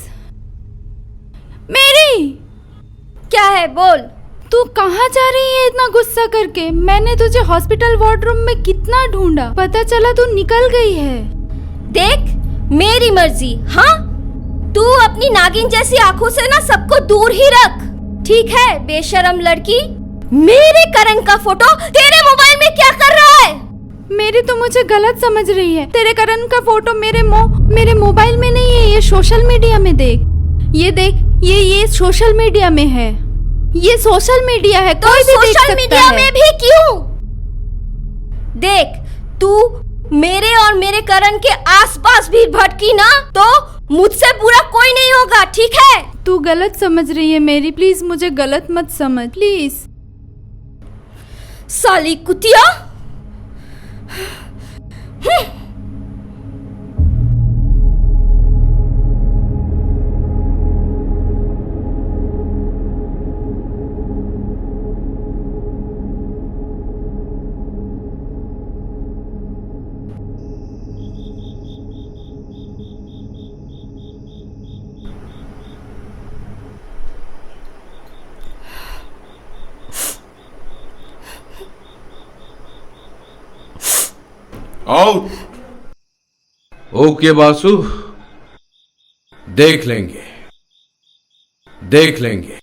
मेरी। क्या है बोल। तू कहाँ जा रही है इतना गुस्सा करके? मैंने तुझे हॉस्पिटल वार्डरूम में कितना ढूंढा, पता चला तू निकल गई है। देख मेरी मर्जी। हाँ, तू अपनी नागिन जैसी आंखों से ना सबको दूर ही रख, ठीक है? बेशरम लड़की। मेरे करण का फोटो तेरे मोबाइल में क्या कर रहा है? मेरी तो मुझे गलत समझ रही है। तेरे करण का फोटो मेरे मोबाइल में नहीं है, ये सोशल मीडिया में देख। ये देख, ये सोशल मीडिया में है। ये सोशल मीडिया है, कोई भी देख सकता है। सोशल मीडिया में भी क्यों? देख, तू मेरे और मेरे करण के आसपास भी भटकी ना तो मुझसे बुरा कोई नहीं होगा, ठीक है? तू गलत समझ रही है मेरी, प्लीज मुझे गलत मत समझ प्लीज। साली कुतिया। आउट। ओके बासु, देख लेंगे, देख लेंगे।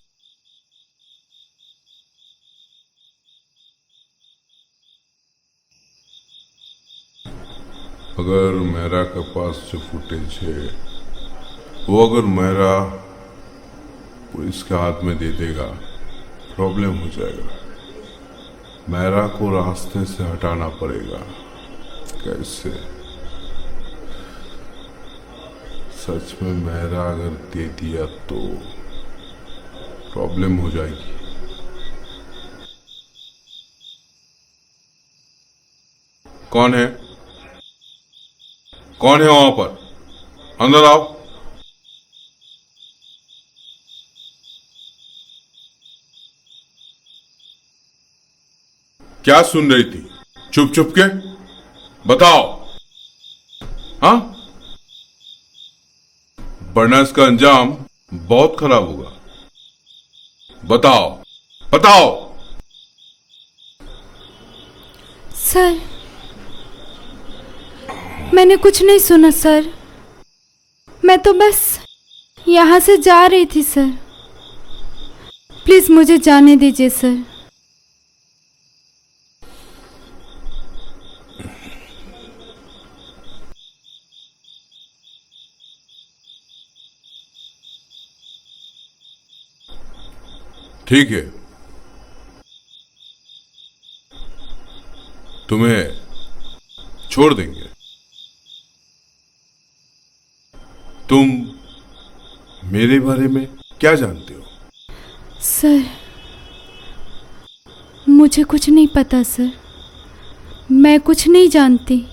अगर मेरा के पास जो फुटेज है वो अगर मेरा पुलिस के हाथ में दे देगा, प्रॉब्लम हो जाएगा। मेरा को रास्ते से हटाना पड़ेगा। कैसे? सच में मेरा अगर दे दिया तो प्रॉब्लम हो जाएगी। कौन है? कौन है वहां पर? अंदर आओ। क्या सुन रही थी चुप चुप के? बताओ। हाँ, वरना इसका अंजाम बहुत खराब होगा। बताओ बताओ। सर, मैंने कुछ नहीं सुना सर। मैं तो बस यहाँ से जा रही थी सर। प्लीज मुझे जाने दीजिए सर। ठीक है, तुम्हें छोड़ देंगे। तुम मेरे बारे में क्या जानते हो? सर, मुझे कुछ नहीं पता सर। मैं कुछ नहीं जानती।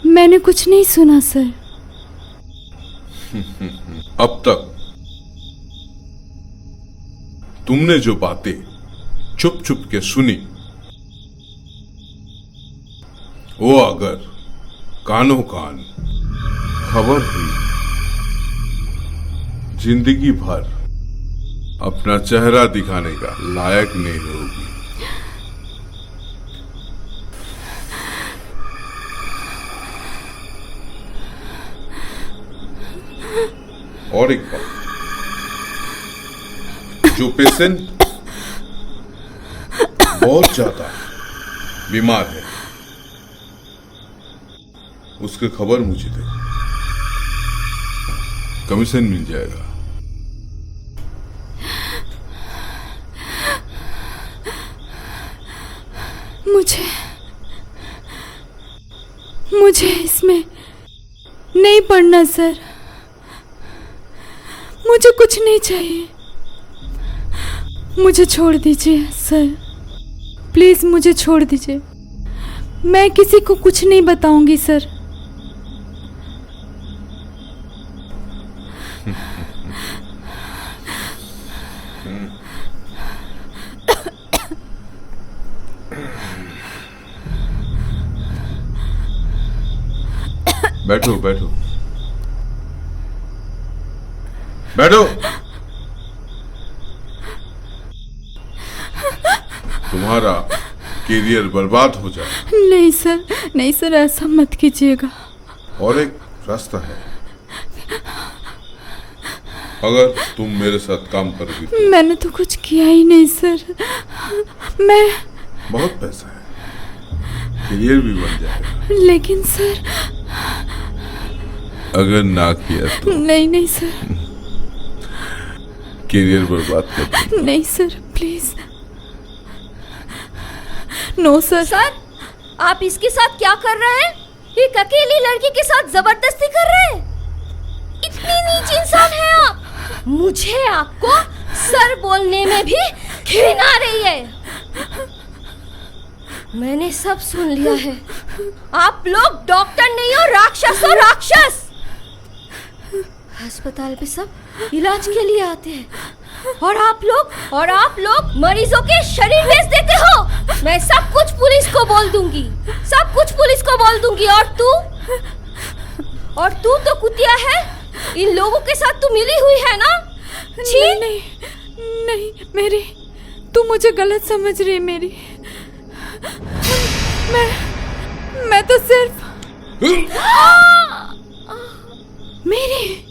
मैंने कुछ नहीं सुना सर। अब तक तुमने जो बातें चुप चुप के सुनी, वो अगर कानों कान खबर हुई, जिंदगी भर अपना चेहरा दिखाने का लायक नहीं होगी। और एक बात, जो पेशेंट बहुत ज्यादा बीमार है, उसकी खबर मुझे दे। कमीशन मिल जाएगा। मुझे इसमें नहीं पढ़ना सर। मुझे कुछ नहीं चाहिए। मुझे छोड़ दीजिए सर, प्लीज़ मुझे छोड़ दीजिए। मैं किसी को कुछ नहीं बताऊंगी सर। बैठो बैठो बैठो। तुम्हारा करियर बर्बाद हो जाए। नहीं सर, नहीं सर, ऐसा मत कीजिएगा। और एक रास्ता है, अगर तुम मेरे साथ काम करोगी तो। मैंने तो कुछ किया ही नहीं सर। मैं बहुत पैसा है, करियर भी बन जाएगा। लेकिन सर अगर ना किया तो नहीं नहीं सर, करियर बर्बाद कर दूंगा। नहीं sir, please. No sir. Sir, आप इसके साथ क्या कर रहे हैं? एक अकेली लड़की के साथ जबरदस्ती कर रहे हैं? इतनी नीच इंसान है आप। मुझे आपको सर बोलने में भी घिन आ रही है। मैंने सब सुन लिया है। आप लोग डॉक्टर नहीं हो, राक्षस हो, राक्षस। अस्पताल पे सब इलाज के लिए आते हैं और आप लोग मरीजों के शरीर बेच देते हो। मैं सब कुछ पुलिस को बोल दूंगी, सब कुछ पुलिस को बोल दूंगी। और तू तो कुतिया है। इन लोगों के साथ तू मिली हुई है ना? नहीं नहीं नहीं, मेरी, तू मुझे गलत समझ रही है। मेरी, मैं तो सिर्फ मेरी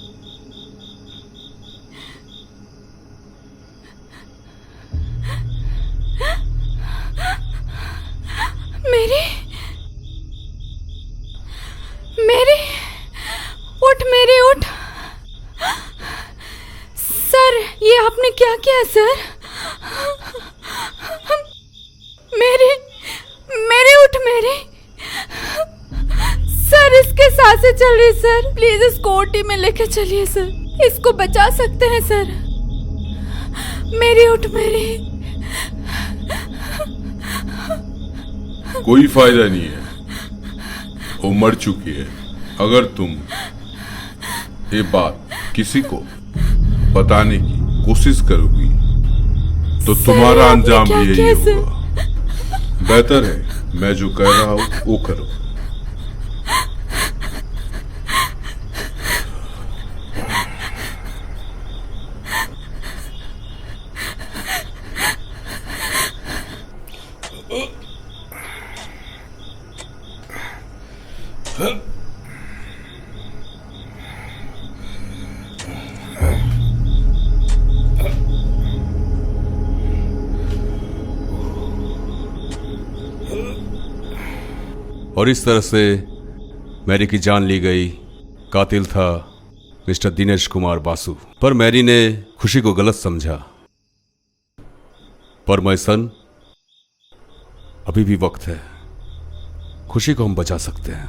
मेरी मेरी उठ, मेरी उठ। सर, ये आपने क्या किया सर? मेरी उठ, मेरी। सर, इसके सांसें चल रही सर। प्लीज इसको ओटी में लेके चलिए सर, इसको बचा सकते हैं सर। मेरी उठ, मेरी। कोई फायदा नहीं है, वो मर चुकी है। अगर तुम ये बात किसी को बताने की कोशिश करोगी तो तुम्हारा अंजाम भी यही होगा। बेहतर है मैं जो कह रहा हूं वो करो। और इस तरह से मैरी की जान ली गई। कातिल था मिस्टर दिनेश कुमार बासु। पर मैरी ने खुशी को गलत समझा। पर मैं सन, अभी भी वक्त है, खुशी को हम बचा सकते हैं।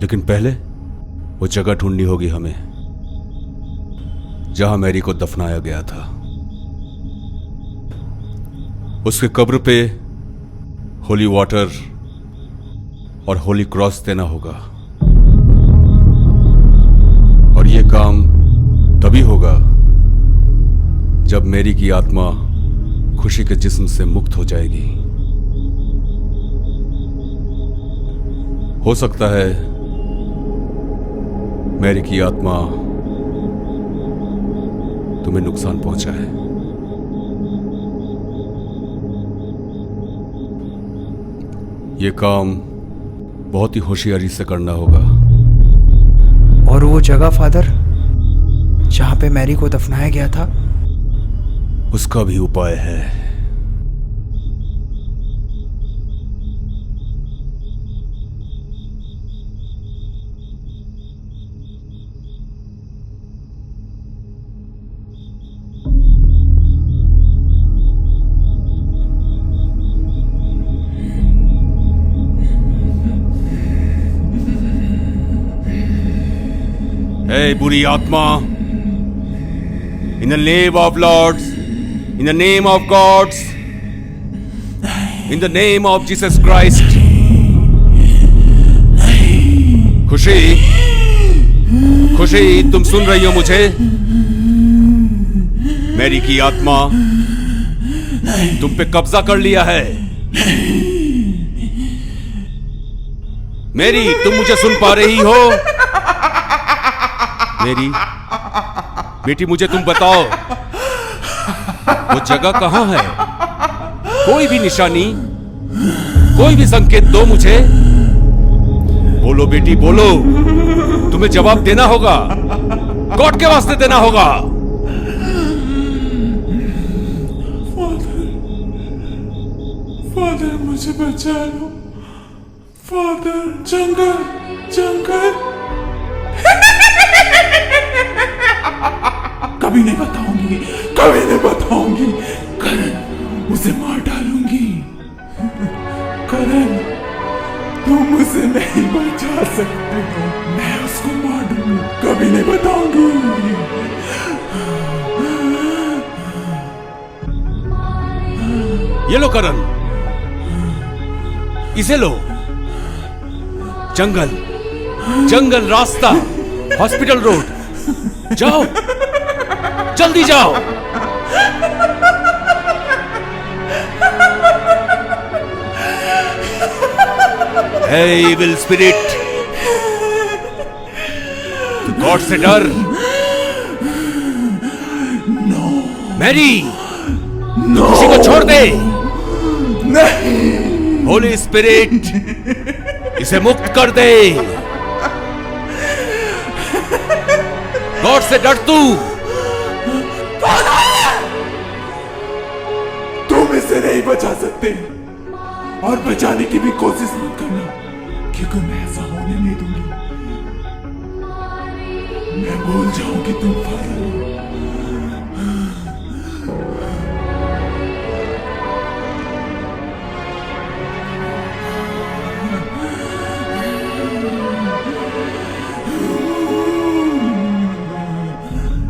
लेकिन पहले वो जगह ढूंढनी होगी हमें जहां मैरी को दफनाया गया था। उसके कब्र पे होली वाटर और होली क्रॉस देना होगा। और ये काम तभी होगा जब मैरी की आत्मा खुशी के जिस्म से मुक्त हो जाएगी। हो सकता है मैरी की आत्मा तुम्हें नुकसान पहुंचाए। ये काम बहुत ही होशियारी से करना होगा। और वो जगह फादर जहां पे मैरी को दफनाया गया था, उसका भी उपाय है। Hey, बुरी आत्मा, in the name of Lords, in the name of gods, in the name of Jesus Christ. खुशी, खुशी, तुम सुन रही हो मुझे? मैरी की आत्मा तुम पे कब्जा कर लिया है। मेरी, तुम मुझे सुन पा रही हो? मेरी बेटी, मुझे तुम बताओ, वो जगह कहां है? कोई भी निशानी, कोई भी संकेत दो मुझे। बोलो बेटी, बोलो। तुम्हें जवाब देना होगा, गॉड के वास्ते देना होगा। फादर, मुझे बचा लो। फादर, जंगल, जंगल। कभी नहीं बताऊंगी, कभी नहीं बताऊंगी। करण, उसे मार डालूंगी। करण, तुम उसे नहीं बचा सकते हो। मैं उसको मार दूंगी, कभी नहीं बताऊंगी। ये लो करण, इसे लो। जंगल, जंगल रास्ता, हॉस्पिटल रोड। जाओ, जल्दी जाओ। हे इविल स्पिरिट, गॉड से डर। मैरी, खुशी को छोड़ दे। नहीं, होली स्पिरिट, इसे मुक्त कर दे। गॉड से डर तू। तुम इसे नहीं बचा सकते, और बचाने की भी कोशिश मत करना, क्योंकि मैं ऐसा होने नहीं दूंगी। मैं भूल जाऊं कि तुम फादर हो।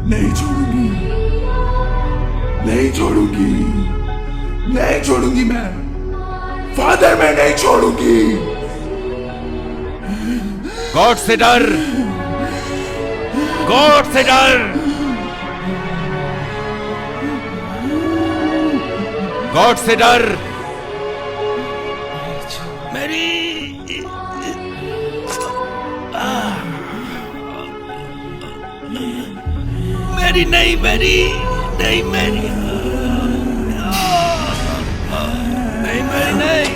नहीं छोड़ूंगी, नहीं छोड़ूंगी, नहीं छोड़ूंगी। मैं फादर, मैं नहीं छोड़ूंगी। गॉड से डर, गॉड से डर। गॉड से डर। मेरी, मेरी नहीं, मेरी नहीं, मेरी नहीं, मेरी नहीं।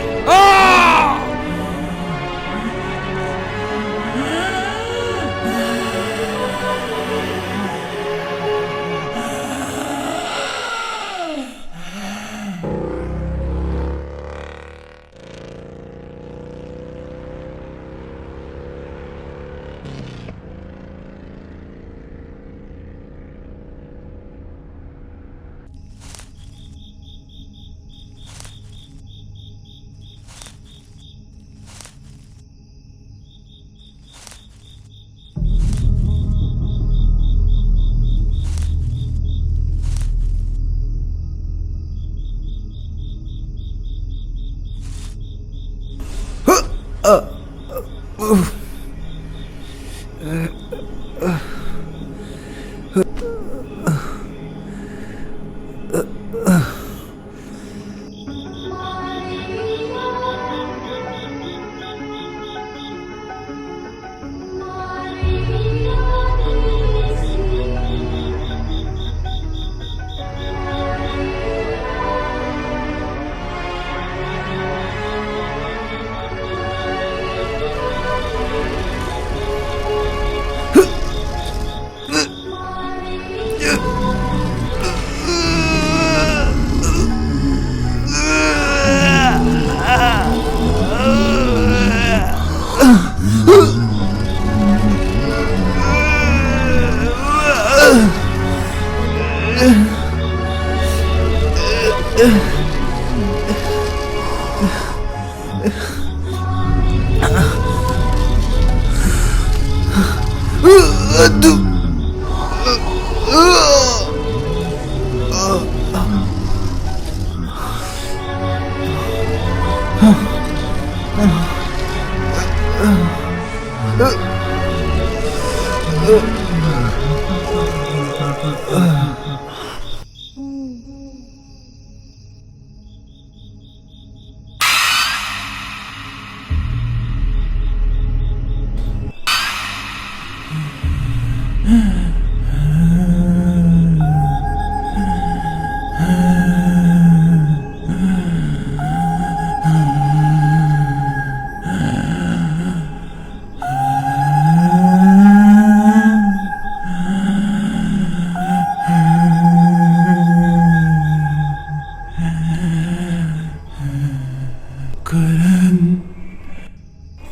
करण,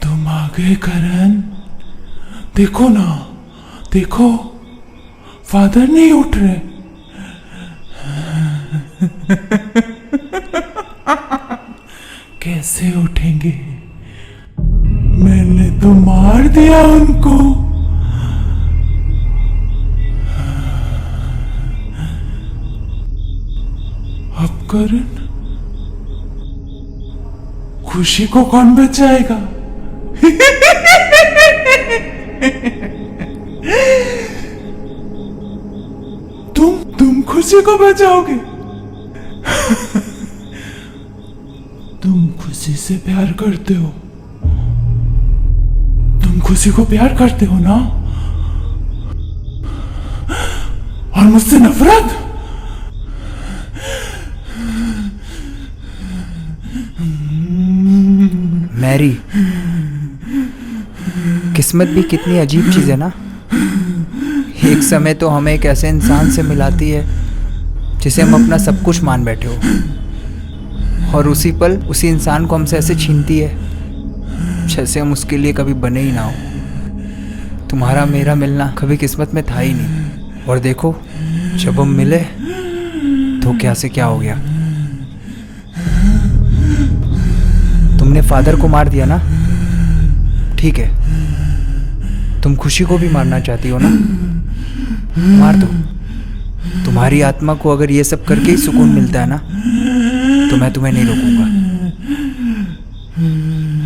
तुम आ गए करण। देखो ना, देखो फादर नहीं उठ रहे। कैसे उठेंगे? मैंने तो मार दिया उनको। अब करण, खुशी को कौन बचाएगा? तुम खुशी को बचाओगे? तुम खुशी से प्यार करते हो। तुम खुशी को प्यार करते हो ना? और मुझसे नफरत? मैरी, किस्मत भी कितनी अजीब चीज है ना। एक समय तो हमें एक ऐसे इंसान से मिलाती है जिसे हम अपना सब कुछ मान बैठे हो, और उसी पल उसी इंसान को हमसे ऐसे छीनती है जैसे हम उसके लिए कभी बने ही ना हो। तुम्हारा मेरा मिलना कभी किस्मत में था ही नहीं, और देखो जब हम मिले तो क्या से क्या हो गया। तुमने फादर को मार दिया ना, ठीक है, तुम खुशी को भी मारना चाहती हो ना, मार दो। तुम्हारी आत्मा को अगर ये सब करके ही सुकून मिलता है ना, तो मैं तुम्हें नहीं रोकूंगा।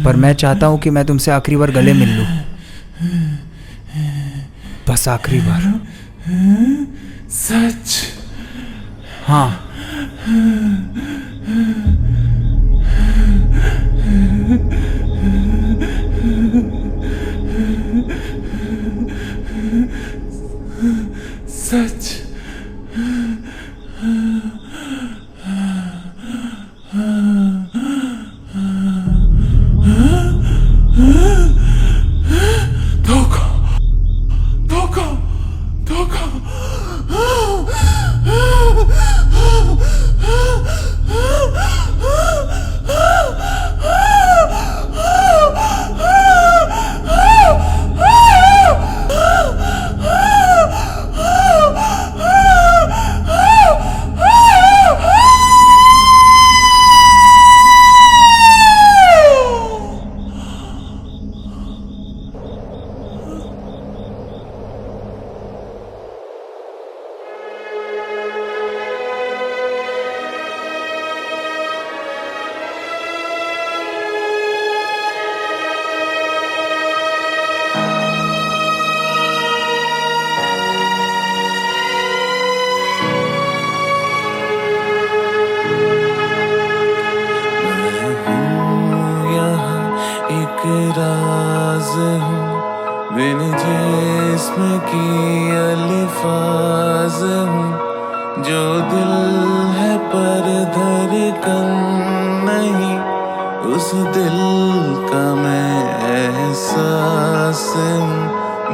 पर मैं चाहता हूं कि मैं तुमसे आखिरी बार गले मिल लूं, बस आखिरी बार। सच? हाँ। सच? धोखा, धोखा, धोखा। राज हूँ बिन जिस्म की अल्फाज हूँ, जो दिल है पर धड़कन नहीं, उस दिल का मैं एहसास हूँ।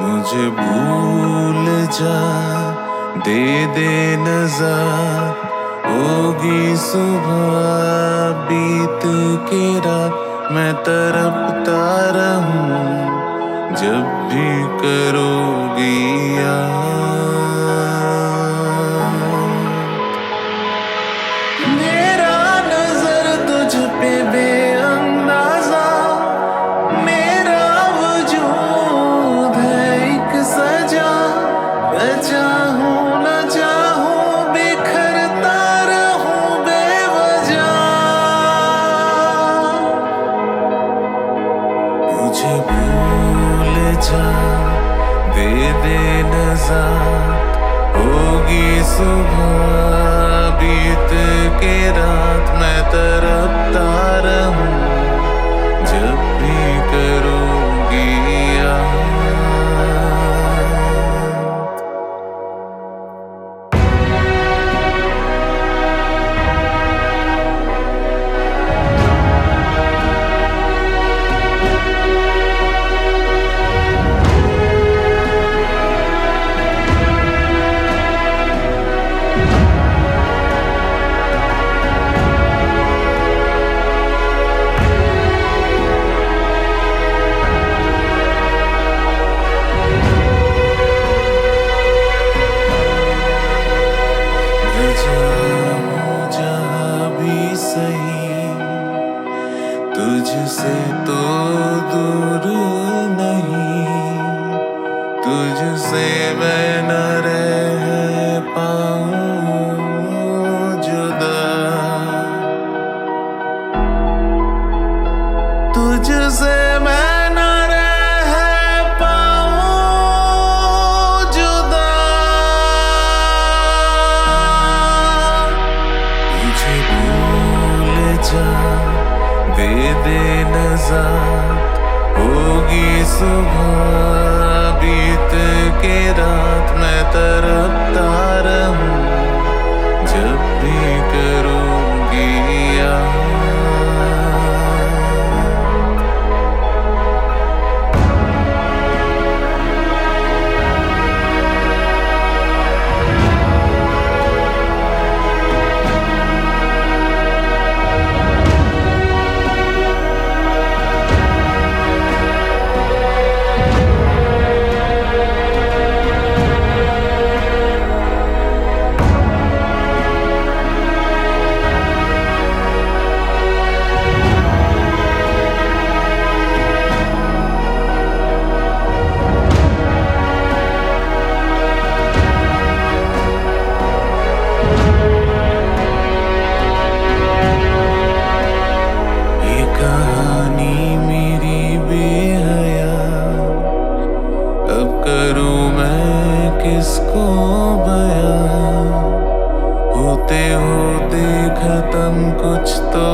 मुझे भूल जा, दे नज़र, होगी सुबह बीत के रात, मैं तड़पता रहूं जब भी करोगी याद। मेरा नजर तुझ पे बेअंदाजा, मेरा वजूद है एक सजा, दे दे नज़ात होगी सुबह बीत के रात मैं तरपता रहूं जब भी करूंगी याद। जहाँ भी सही तुझसे तो दूर नहीं, तुझसे मैं न रह पाऊं जुदा, तुझसे मैं न रह पाऊं जुदा। तुझे भूल जा दे दे नज़ात होगी सुबह बीत के रात मैं तरपता रहूं जब भी करूंगी याद। किसको बयां होते होते खत्म कुछ तो